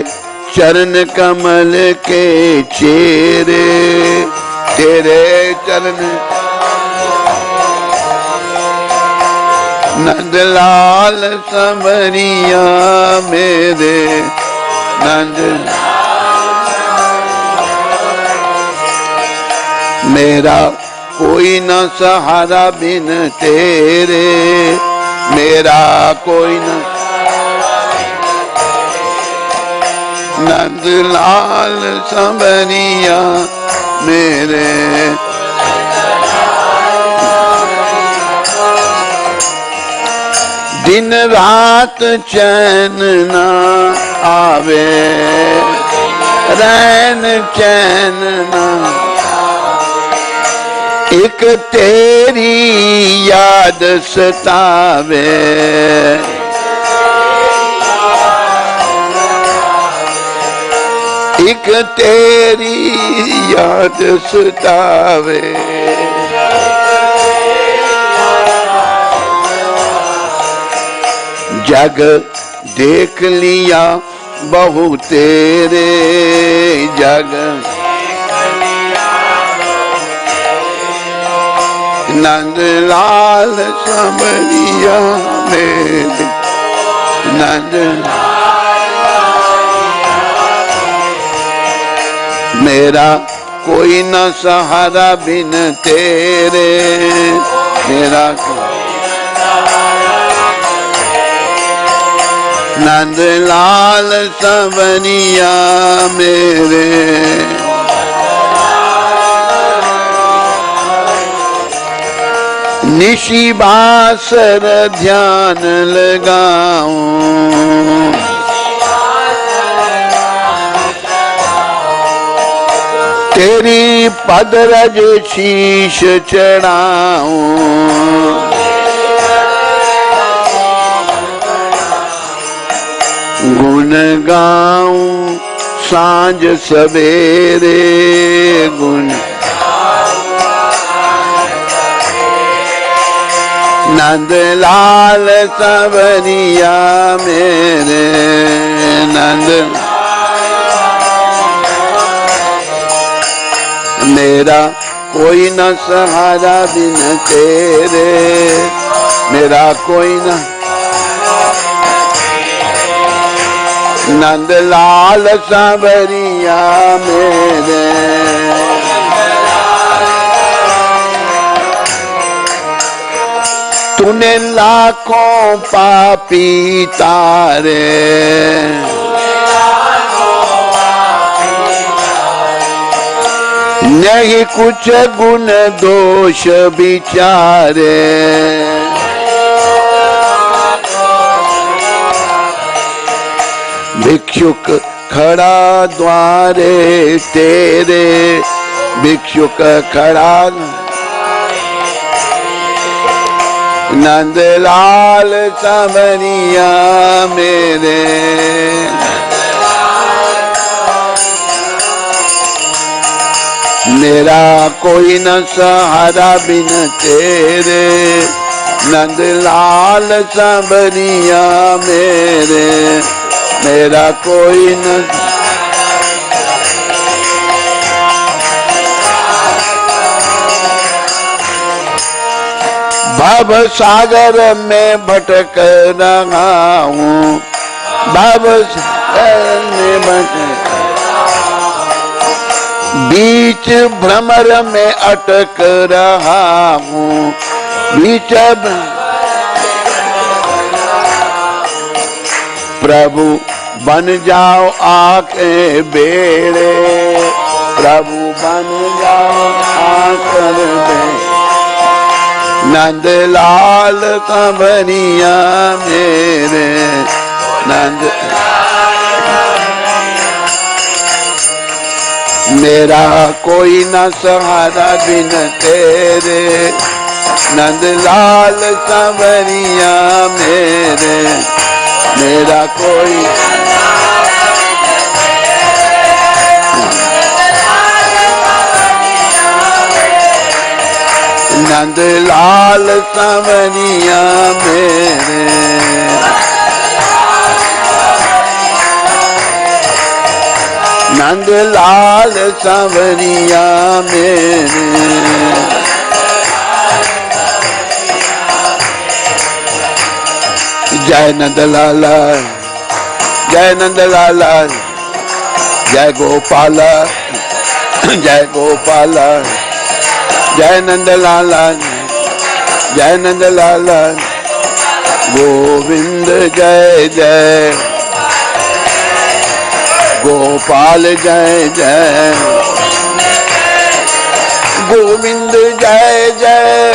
चरण कमल के चेरे, तेरे चरण नंदलाल सांवरिया मेरे, नंद मेरा कोई न सहारा बिन तेरे, मेरा कोई न नंदलाल सांवरिया मेरे। दिन रात चैन ना आवे, रैन चैन ना, एक तेरी याद सतावे, एक तेरी याद सतावे। जग देख लिया बहु तेरे, जग नंदलाल सांवरिया मेरे, नंद मेरा कोई न सहारा बिन तेरे, मेरा नंदलाल सांवरिया मेरे। निशि बासर ध्यान लगाऊं, तेरी पदरज शीश चढ़ाऊं, गुण गाऊं सांझ सवेरे गुण नंद लाल सवरिया मेरे नंद मेरा कोई न सहारा बिन तेरे मेरा कोई न नंद लाल सवरिया मेरे तूने लाखों पापी तारे नहीं कुछ गुण दोष बिचारे भिक्षुक खड़ा द्वारे तेरे भिक्षुक खड़ा नंदलाल सवरिया मेरे मेरा कोई न सहारा बिन तेरे नंदलाल सवरिया मेरे मेरा कोई न भव सागर में भटक रहा हूँ भव सागर में भटक बीच भ्रमर में अटक रहा हूँ बीच प्रभु बन जाओ आके बेड़े प्रभु बन जाओ आकर बेड़े नंद लाल कंवरिया मेरे नंद मेरा कोई न सहारा बिन तेरे नंद लाल कंवरिया मेरे मेरा कोई नंद लाल कंवरिया मेरे नंद लाल कंवरिया मेरे जय नंद लाला जय नंद लाला जय गोपाल जय गोपाल जय नंद लाला जय नंद लाला गोविंद जय जय गोपाल जय जय गोविंद जय जय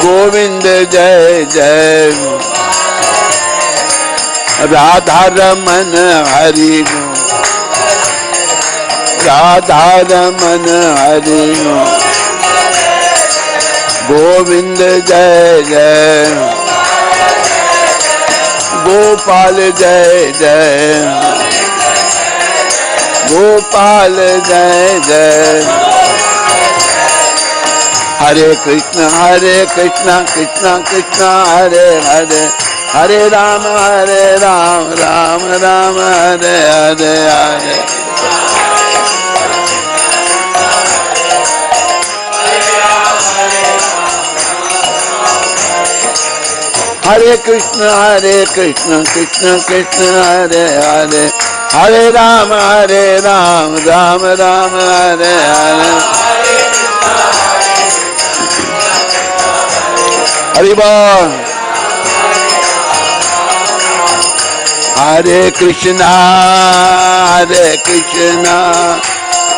गोविंद जय जय राधा रमन हरि राधा रमन हरि गोविंद जय जय गोपाल जय जय गोपाल जय जय हरे कृष्ण कृष्ण कृष्ण हरे हरे हरे राम राम राम हरे हरे हरे हरे कृष्ण कृष्ण कृष्ण हरे हरे हरे राम राम राम हरे हरे हरि बोल हरे कृष्ण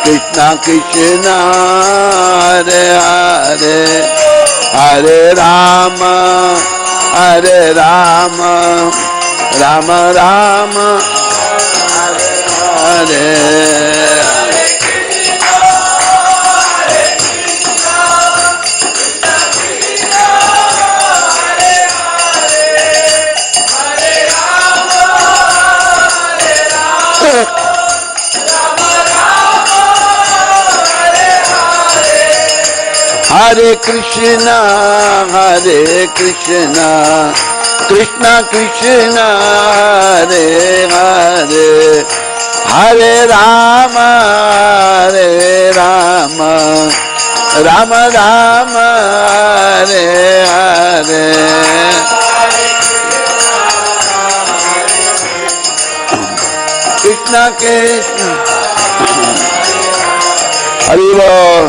कृष्ण कृष्ण हरे हरे हरे राम राम राम हरे हरे कृष्णा कृष्णा कृष्णा हरे हरे, हरे राम राम राम हरे हरे। कृष्णा कृष्ण हरि बोल।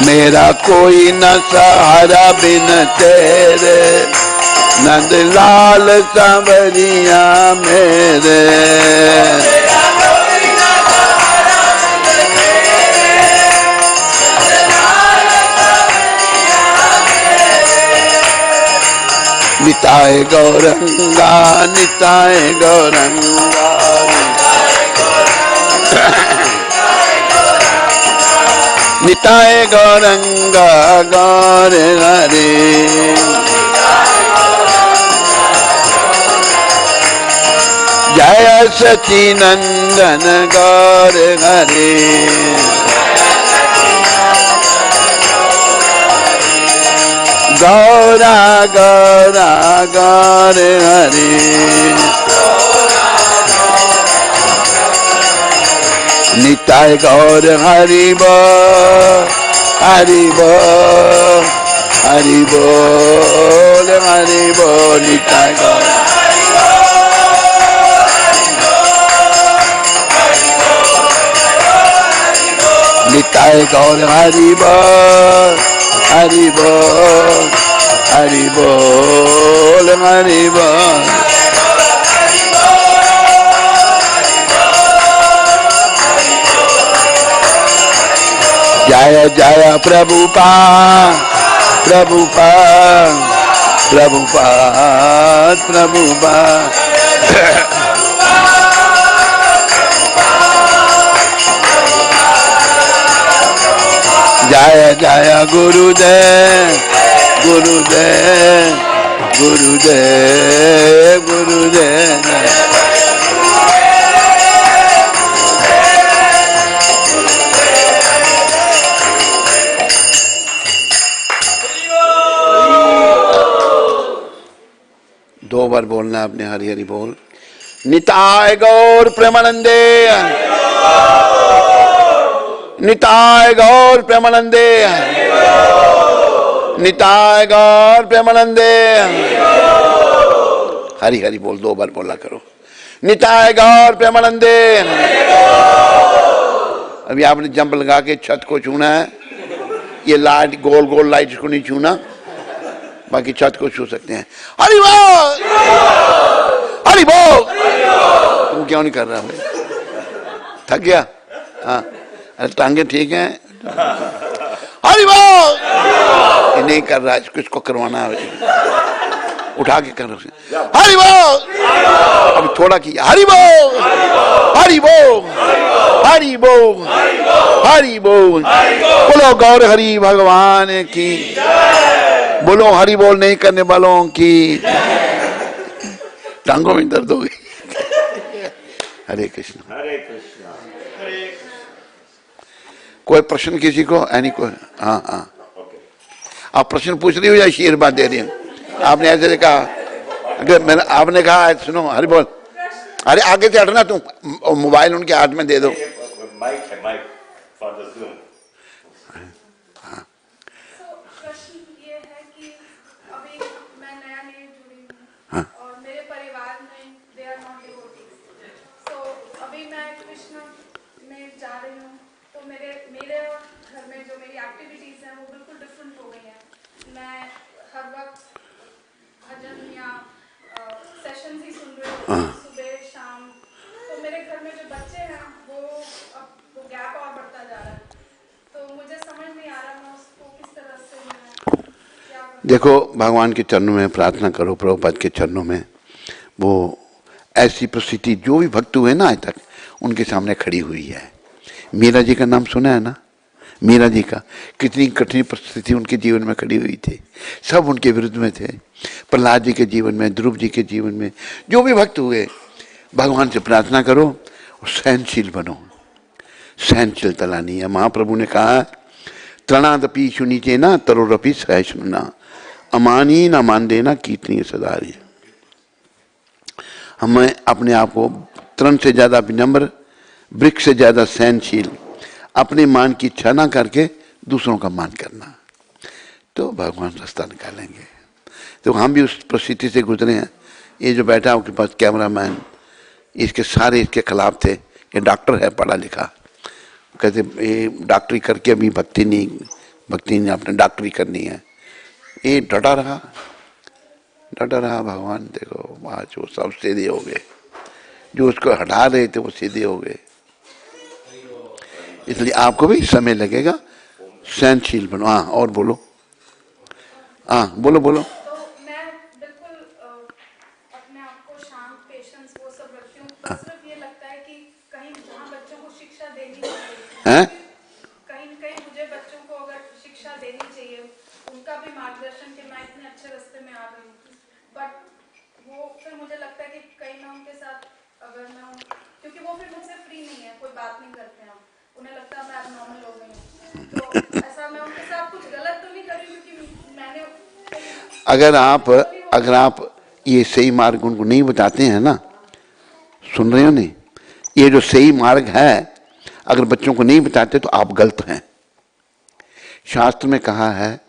मेरा कोई न सहारा बिन तेरे, नंद लाल सांवरिया मेरे। निताय गौरंगा निताय गौरंगा, निताय गौरंगा गौर हरे। जय सचिनंदन गौर हरे, गौरा गौरा गौर हरे। निताय गौर हरि बोल हरि बोल हरि बोल हरि बोल। निताय गौर निताय गौर हरि बोल हरि बोल हरि बोल हरि बोल। जय जय प्रभुपाद प्रभुपाद प्रभुपाद प्रभुपाद। जय जय गुरुदेव गुरुदेव गुरुदेव गुरुदेव। दो बार बोलना आपने हरि हरि बोल। निताय गौर प्रेमानंदे, निताय गौर प्रेमानंदे, निताय गौर प्रेमानंदे। हरि हरि बोल दो बार बोला करो। निताय गौर प्रेमानंदे। अभी आपने जंप लगा के छत को छूना है, ये लाइट गोल गोल लाइट को नहीं छूना, बाकी छत को छू सकते हैं। हरि बोल हरि बोल। तुम क्यों नहीं कर रहा भाई, थक गया? हाँ अरे टांगे ठीक है। हरि बोल। ये नहीं कर रहा, इसको करवाना है, उठा के करो। हरि बोल। अभी थोड़ा किया। हरि बोल हरि बोल हरि बोल हरि बोल। बोलो गौर हरि भगवान की, बोलो हरि बोल नहीं करने वालों की टांगों में दर्द हो गई। हरे कृष्ण हरे कृष्ण। कोई प्रश्न किसी को? एनी को? हाँ हाँ आप प्रश्न पूछ रही हो या आशीर्वाद दे रही हो? आपने ऐसे कहा, अगर मैंने आपने कहा सुनो हरि बोल, अरे आगे से हटना तुम, मोबाइल उनके हाथ में दे दो। माइक है, माइक फॉर द ज़ूम। प्रश्न ये है कि अभी मैं नया जुड़ी हूँ और मेरे परिवार में दे आर नॉट डिवोटीज, सो अभी मैं कृष्ण में जा रही हूँ, तो मेरे घर में जो मेरी एक्टिविटीज हैं वो बिल्कुल डिफरेंट हो गई हैं। मैं हर वक्त भजन या सेशंस ही सुन रही हूँ सुबह शाम, तो मेरे घर में जो बच्चे हैं वो गैप और बढ़ता जा रहा है, तो मुझे समझ नहीं आ रहा मैं उसको किस तरह से क्या। देखो भगवान के चरणों में प्रार्थना करो, प्रभुपाद के चरणों में। वो ऐसी परिस्थिति जो भी भक्त हुए ना आज तक उनके सामने खड़ी हुई है। मीरा जी का नाम सुना है ना? मीरा जी का कितनी कठिन परिस्थिति उनके जीवन में खड़ी हुई थी, सब उनके विरुद्ध में थे। प्रहलाद जी के जीवन में, ध्रुव जी के जीवन में, जो भी भक्त हुए, भगवान से प्रार्थना करो और सहनशील बनो। सहनशीलता लानी है। महाप्रभु ने कहा त्रणादपि सुनीचे ना तरोरपि सहिष्णुना अमानी न मान देना कीर्तनीय सदारी। हमें अपने आप को तृण से ज्यादा विनम्र, वृक्ष से ज्यादा सहनशील, अपने मान की इच्छा ना करके दूसरों का मान करना, तो भगवान रास्ता निकालेंगे। तो हम भी उस परिस्थिति से गुजरे हैं। ये जो बैठा उसके पास कैमरामैन, इसके सारे इसके खिलाफ थे। ये डॉक्टर है, पढ़ा लिखा, कहते ये डॉक्टरी करके अभी भक्ति नहीं आपने डॉक्टरी करनी है। ये डटा रहा भगवान देखो आज वो सब सीधे हो गए, जो उसको हटा रहे थे वो सीधे हो गए। इसलिए आपको भी समय लगेगा, सहनशील बनो। हाँ और बोलो, हाँ बोलो। तो मैं बिल्कुल अपने आप को शांत, पेशेंस वो सब रखती हूँ। बस सिर्फ ये लगता है कि कहीं जहाँ बच्चों को शिक्षा देनी चाहिए, कहीं न कहीं मुझे बच्चों को अगर शिक्षा देनी चाहिए, उनका भी मार्गदर्शन कि मैं इतने अच्छे रास्ते में आ गई हूँ, बट वो फिर मुझे लगता है कि कहीं मैं उनके साथ अगर मैं हूँ, क्योंकि वो फिर मुझसे फ्री नहीं है, कोई बात नहीं करते हैं, उन्हें लगता है मैं एबनॉर्मल हो गई हूँ। तो ऐसा मैं उनके साथ कुछ गलत तो नहीं कर रही, क्योंकि मैंने अगर आप ये सही मार्ग उनको नहीं बताते हैं ना, सुन रहे हो नहीं, ये जो सही मार्ग है अगर बच्चों को नहीं बताते तो आप गलत हैं। शास्त्र में कहा है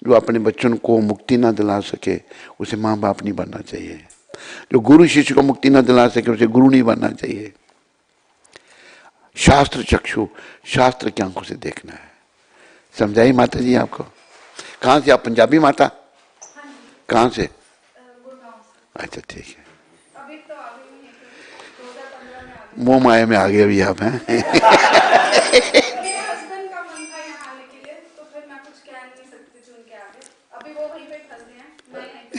जो अपने बच्चों को मुक्ति ना दिला सके उसे माँ बाप नहीं बनना चाहिए। जो गुरु शिष्य को मुक्ति ना दिला सके उसे गुरु नहीं बनना चाहिए। शास्त्र चक्षु, शास्त्र की आंखों से देखना है। समझाई माता जी आपको? कहाँ से आप? पंजाबी माता? कहाँ से? अच्छा ठीक है। अभी तो आ गई नहीं, 2015 में आ गई। मोह माया में आ गए अभी आप हैं। मेरे हस्बैंड का मन था यहाँ आने के लिए, तो फिर मैं कुछ कह नहीं सकती थी उनके आगे। अभी वो वहीं पे फंस गए हैं, मैं यहीं पे।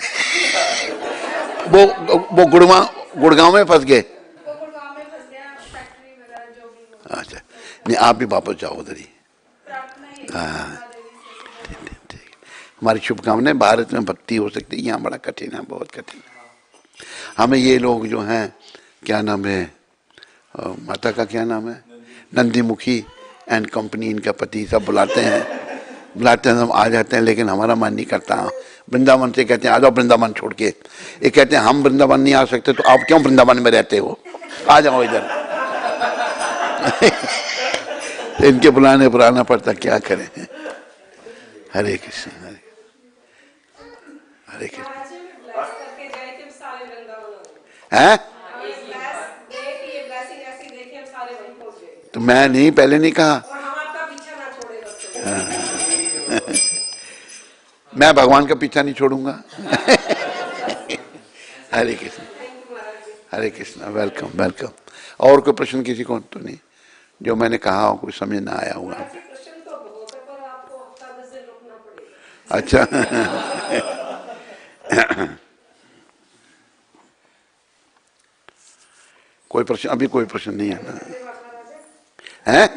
वो गुड़गांव में फंस गए। वो गुड़गांव में फंस गया, फैक्ट्री वगैरह जो भी हो। अच्छा नहीं, आप भी वापस जाओ उधर ही। प्रार्थना ही है। ठीक। हमारी शुभकामनाएं। भारत में भक्ति हो सकती है, यहाँ बड़ा कठिन है, बहुत कठिन है। हमें ये लोग जो हैं, क्या नाम है माता का, क्या नाम है, नंदीमुखी एंड कंपनी, इनका पति सब बुलाते हैं, हम आ जाते हैं, लेकिन हमारा मन नहीं करता। वृंदावन से कहते हैं आ जाओ वृंदावन छोड़ के, ये कहते हैं हम वृंदावन नहीं आ सकते तो आप क्यों वृंदावन में रहते हो, आ जाओ इधर। इनके बुलाने पर आना पड़ता, क्या करें। हरे कृष्ण हरे कृष्ण। हैं? तो मैं नहीं, पहले नहीं कहा। मैं भगवान का पीछा नहीं छोड़ूंगा। हरे कृष्ण हरे कृष्ण। Welcome welcome. और कोई प्रश्न किसी को तो नहीं जो मैंने कहा हो, कोई समझ ना आया होगा? अच्छा। कोई प्रश्न? अभी कोई प्रश्न नहीं है ना? हैं?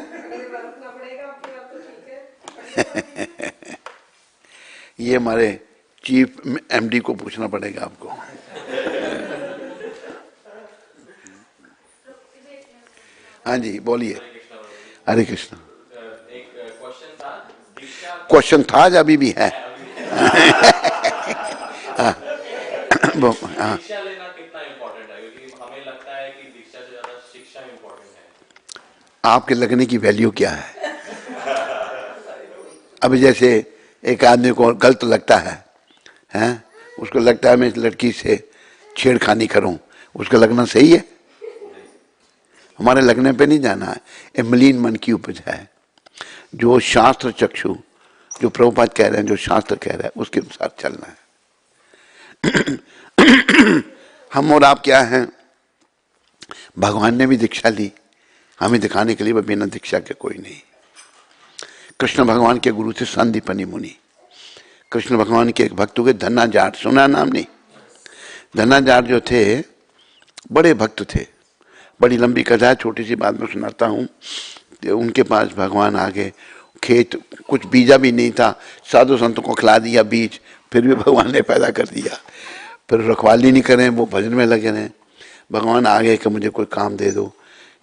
ये हमारे चीफ एमडी को पूछना पड़ेगा आपको। हाँ जी बोलिए। हरे कृष्ण। एक क्वेश्चन था या अभी भी है? दीक्षा लेना कितना इम्पोर्टेंट है? क्योंकि हमें लगता है कि दीक्षा से ज्यादा शिक्षा इम्पोर्टेंट है। आपके लगने की वैल्यू क्या है? अभी जैसे एक आदमी को गलत लगता है, हैं? उसको लगता है मैं इस लड़की से छेड़खानी करूं, उसका लगना सही है? हमारे लगने पे नहीं जाना है। ये मलिन मन की उपज है। जो शास्त्र चक्षु, जो प्रभुपाद कह रहे हैं, जो शास्त्र कह रहा है उसके अनुसार चलना है। हम और आप क्या हैं? भगवान ने भी दीक्षा ली, हमें दिखाने के लिए, वह बिना दीक्षा के कोई नहीं। कृष्ण भगवान के गुरु थे संदीपनी मुनि। कृष्ण भगवान के एक भक्त हुए धन्नाजाट, सुना नाम नहीं? धन्नाजाट जो थे बड़े भक्त थे। बड़ी लंबी कथा है, छोटी सी बात में सुनाता हूँ। उनके पास भगवान आगे खेत कुछ बीजा भी नहीं था, साधु संतों को खिला दिया बीज, फिर भी भगवान ने पैदा कर दिया। फिर रखवाली नहीं करें, वो भजन में लगे रहें। भगवान आ गए कि मुझे कोई काम दे दो।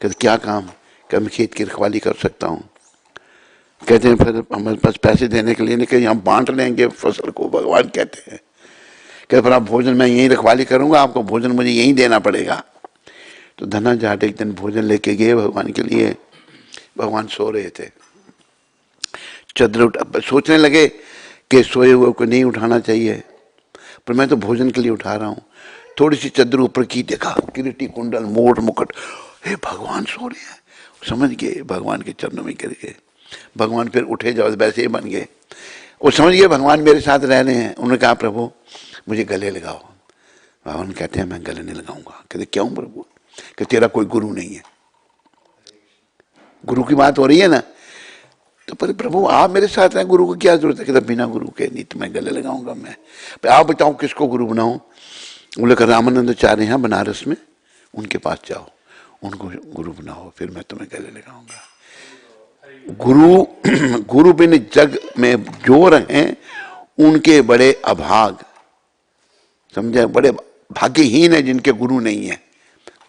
कहते क्या काम? कि मैं खेत की रखवाली कर सकता हूँ। कहते हैं फिर हमारे पास पैसे देने के लिए नहीं, कि हम बांट लेंगे फसल को, भगवान कहते हैं। कहते फिर आप भोजन मैं यहीं रखवाली करूँगा, आपको भोजन मुझे यहीं देना पड़ेगा। तो धना जाट एक दिन भोजन लेके गए भगवान के लिए। भगवान सो रहे थे, चद्र सोचने लगे कि सोए हुए को नहीं उठाना चाहिए, पर मैं तो भोजन के लिए उठा रहा हूँ। थोड़ी सी चद्र ऊपर की, देखा किरीटी कुंडल मोट मुकुट, हे भगवान सो रहे हैं। समझ गए, भगवान के चरणों में गिर गए। भगवान फिर उठे, जाओ वैसे ही बन गए। वो समझ गए भगवान मेरे साथ रह रहे हैं। उन्होंने कहा प्रभु मुझे गले लगाओ। भगवान कहते हैं मैं गले नहीं लगाऊंगा। कहते क्यों प्रभु? कि तेरा कोई गुरु नहीं है। गुरु की बात हो रही है ना, तो पर प्रभु आप मेरे साथ हैं, गुरु को क्या जरूरत है? कहते बिना गुरु के नहीं तो मैं गले लगाऊंगा। मैं आप बताओ किसको गुरु बनाऊं? बोले कर रामानंदाचार्य हैं बनारस में, उनके पास जाओ, उनको गुरु बनाओ, फिर मैं तुम्हें गले लगाऊंगा। गुरु बिन जग में जो रहे उनके बड़े अभाग, समझे? बड़े भाग्यहीन है जिनके गुरु नहीं है।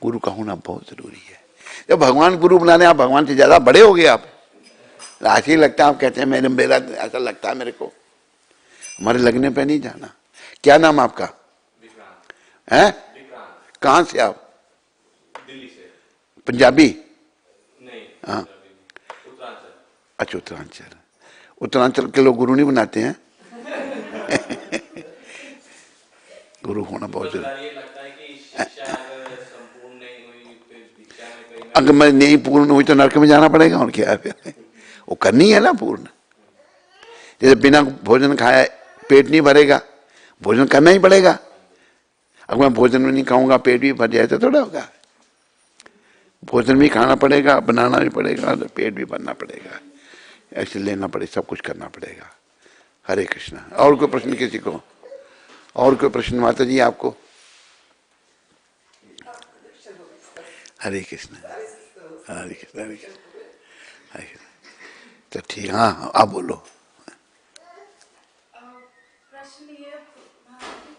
गुरु का होना बहुत जरूरी है। जब भगवान गुरु बनाने, आप भगवान से ज्यादा बड़े हो गए। आप ऐसे ही लगता है, आप कहते हैं मेरा ऐसा लगता है मेरे को। हमारे लगने पे नहीं जाना। क्या नाम आपका है? कहाँ से आप? दिल्ली से। पंजाबी? नहीं, हाँ, उत्तरांचल। अच्छा उत्तरांचल। उत्तरांचल के लोग गुरु नहीं बनाते हैं। गुरु होना बहुत जरूरी। अगर मैं नहीं पूर्ण हुई तो नरक में जाना पड़ेगा, और क्या है? वो करनी है ना पूर्ण। जैसे बिना भोजन खाए पेट नहीं भरेगा, भोजन करना ही पड़ेगा। अगर मैं भोजन में नहीं खाऊंगा पेट भी भर जाए तो थोड़ा होगा। भोजन भी खाना पड़ेगा, बनाना भी पड़ेगा, तो पेट भी भरना पड़ेगा, ऐसे लेना पड़ेगा, सब कुछ करना पड़ेगा। हरे कृष्णा। और कोई प्रश्न किसी को? और कोई प्रश्न माता जी आपको? हरे कृष्ण हरे कृष्ण हरे कृष्ण हरे कृष्ण। तो ठीक, हाँ आप बोलो। प्रश्न ये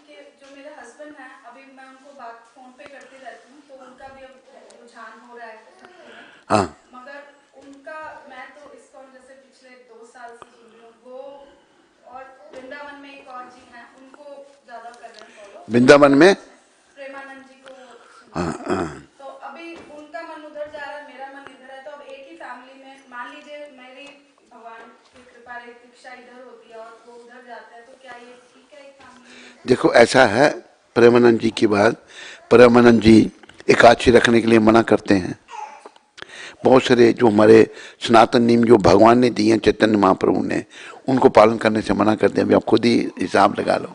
कि जो मेरे हस्बैंड हैं, अभी मैं उनको बात फोन पे करती रहती हूँ, तो उनका भी अब रुझान हो रहा है। हाँ, मगर उनका, मैं तो इसको जैसे पिछले 2 साल से सुन रही हूँ, वो और वृंदावन में एक और जी हैं, उनको ज्यादा कर रहे हैं फॉलो। वृंदावन में प्रेमानंद जी को। हाँ हाँ। तो अभी उनका मन उधर जा रहा है, मेरा मन इधर है। तो अब एक ही फैमिली में मान लीजिए मेरी भगवान की कृपा रही, दीक्षा इधर होती है और वो उधर जाता है, तो क्या ये ठीक है एक फैमिली में? देखो ऐसा है, प्रेमानंद जी की बात, प्रेमानंद जी एकादशी रखने के लिए मना करते हैं। बहुत सारे जो हमारे सनातन नियम जो भगवान ने दिए हैं, चैतन्य महाप्रभु ने, उनको पालन करने से मना करते हैं। अभी आप खुद ही हिसाब लगा लो।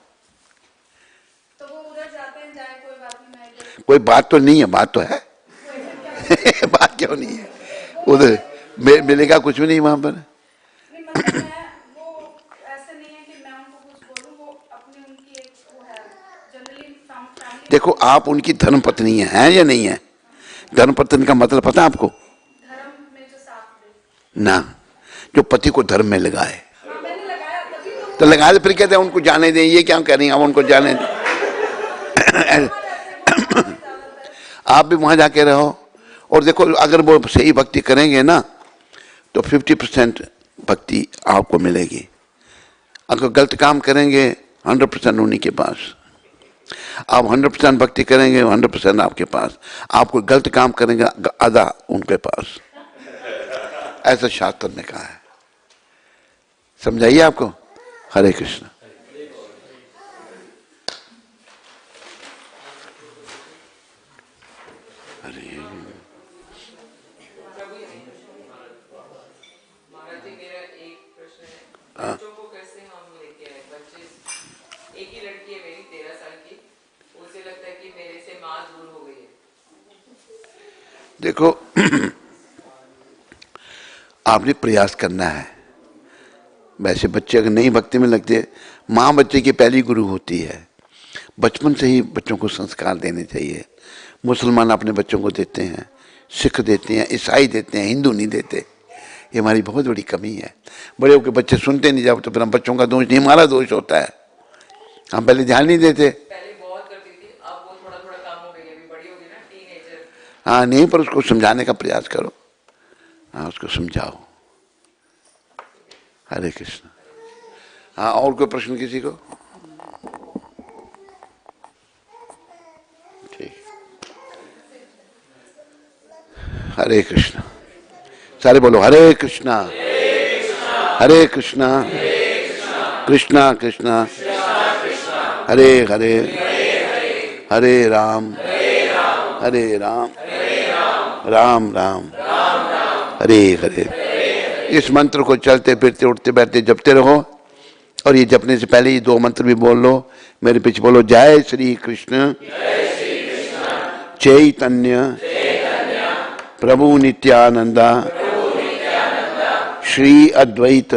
तो वो उधर जाते हैं, जाए, कोई बात नहीं, मैं इधर। कोई बात तो नहीं है, बात तो है। बात क्यों नहीं है? उधर मिलेगा कुछ भी नहीं वहां पर। नहीं, मतलब मैं वो ऐसे नहीं है कि मैं उनको कुछ बोलूं, वो अपनी उनकी एक वो है जनरली फैमिली। देखो आप उनकी धर्म पत्नी हैं या नहीं है? धर्म पत्नी का मतलब पता है आपको? धर्म में जो साथ दे ना, जो पति को धर्म में लगाए। हाँ, मैंने लगाया तभी तो लगा दे, फिर कहते हैं उनको जाने दें। ये क्या करें अब, उनको जाने दें। आप भी वहां जाके रहो। और देखो अगर वो सही भक्ति करेंगे ना तो 50% भक्ति आपको मिलेगी। अगर गलत काम करेंगे 100% उन्हीं के पास। आप 100% भक्ति करेंगे 100% आपके पास। आप कोई गलत काम करेंगे आधा उनके पास। ऐसा शास्त्र ने कहा है। समझाइए आपको। हरे कृष्ण। बच्चों को कैसे हम लेके आए? बच्चे, एक ही लड़की है मेरी 13 साल की, उसे लगता है कि मेरे से माँ दूर हो गई है। देखो आपने प्रयास करना है। वैसे बच्चे अगर नई भक्ति में लगते, माँ बच्चे की पहली गुरु होती है। बचपन से ही बच्चों को संस्कार देने चाहिए। मुसलमान अपने बच्चों को देते हैं, सिख देते हैं, ईसाई देते हैं, हिंदू नहीं देते। ये हमारी बहुत बड़ी कमी है। बड़े होकर बच्चे सुनते नहीं, जब तो फिर हम बच्चों का दोष नहीं, हमारा दोष होता है, हम पहले ध्यान नहीं देते। पहले बहुत करती थी, अब वो थोड़ा थोड़ा कम हो गई है, अभी बड़ी हो गई ना, टीनेजर। हाँ नहीं, पर उसको समझाने का प्रयास करो, हाँ उसको समझाओ। हरे कृष्ण। हाँ और कोई प्रश्न किसी को? ठीक, हरे कृष्ण। सारे बोलो हरे कृष्णा हरे कृष्णा कृष्णा कृष्णा हरे हरे हरे राम राम राम हरे हरे। इस मंत्र को चलते फिरते उठते बैठते जपते रहो, और ये जपने से पहले ये दो मंत्र भी बोल लो, मेरे पीछे बोलो। जय श्री कृष्ण चैतन्य प्रभु नित्यानंदा श्री अद्वैत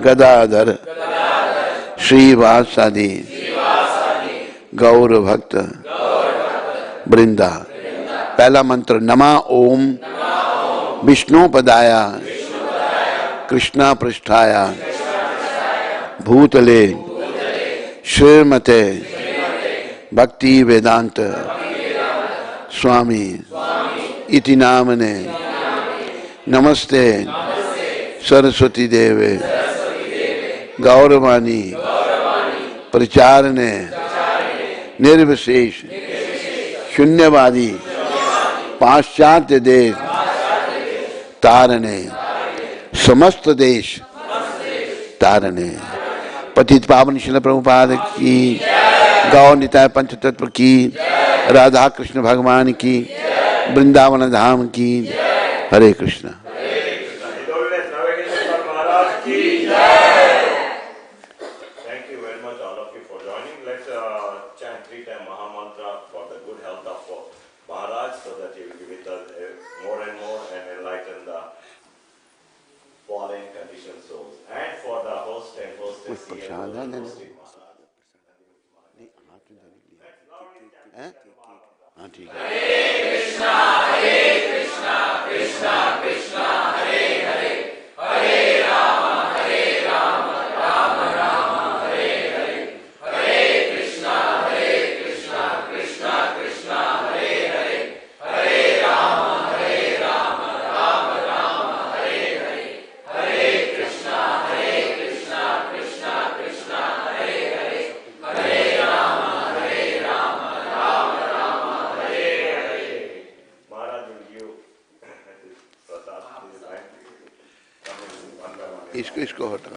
गदाधर श्रीवासादि गौर भक्त वृंदा। पहला मंत्र नमा ओम विष्णु पदाया कृष्णा पृष्ठाया भूतले श्रीमते भक्ति वेदांत स्वामी इति नामने नमस्ते सरस्वती देवे गौरवाणी प्रचारणे निर्विशेष शून्यवादी पाश्चात्य देश तारणे समस्त देश तारणे। पतित पावन श्रील प्रभुपाद की, गौ निताय पंच तत्व की, राधा कृष्ण भगवान की, वृंदावन धाम की। हरे Krishna. Thank you very much all of you for joining. Let's chant 3 times Maha Mantra for the good health of Maharaj, so that he will be with us more and more and enlighten the fallen conditioned souls. And for the host and hostess here who hosted Maharaj. हाँ ठीक है। हरे कृष्णा कृष्णा कृष्णा हरे हरे, हरे राम राम राम हरे हरे, हरे कृष्णा कृष्णा कृष्णा हरे हरे, हरे राम राम राम हरे हरे, हरे कृष्णा कृष्णा कृष्णा हरे हरे, हरे Ram Ram Ram Hare Hare. Maharaj will give this prasad, this time, coming one by one. इसको हटा।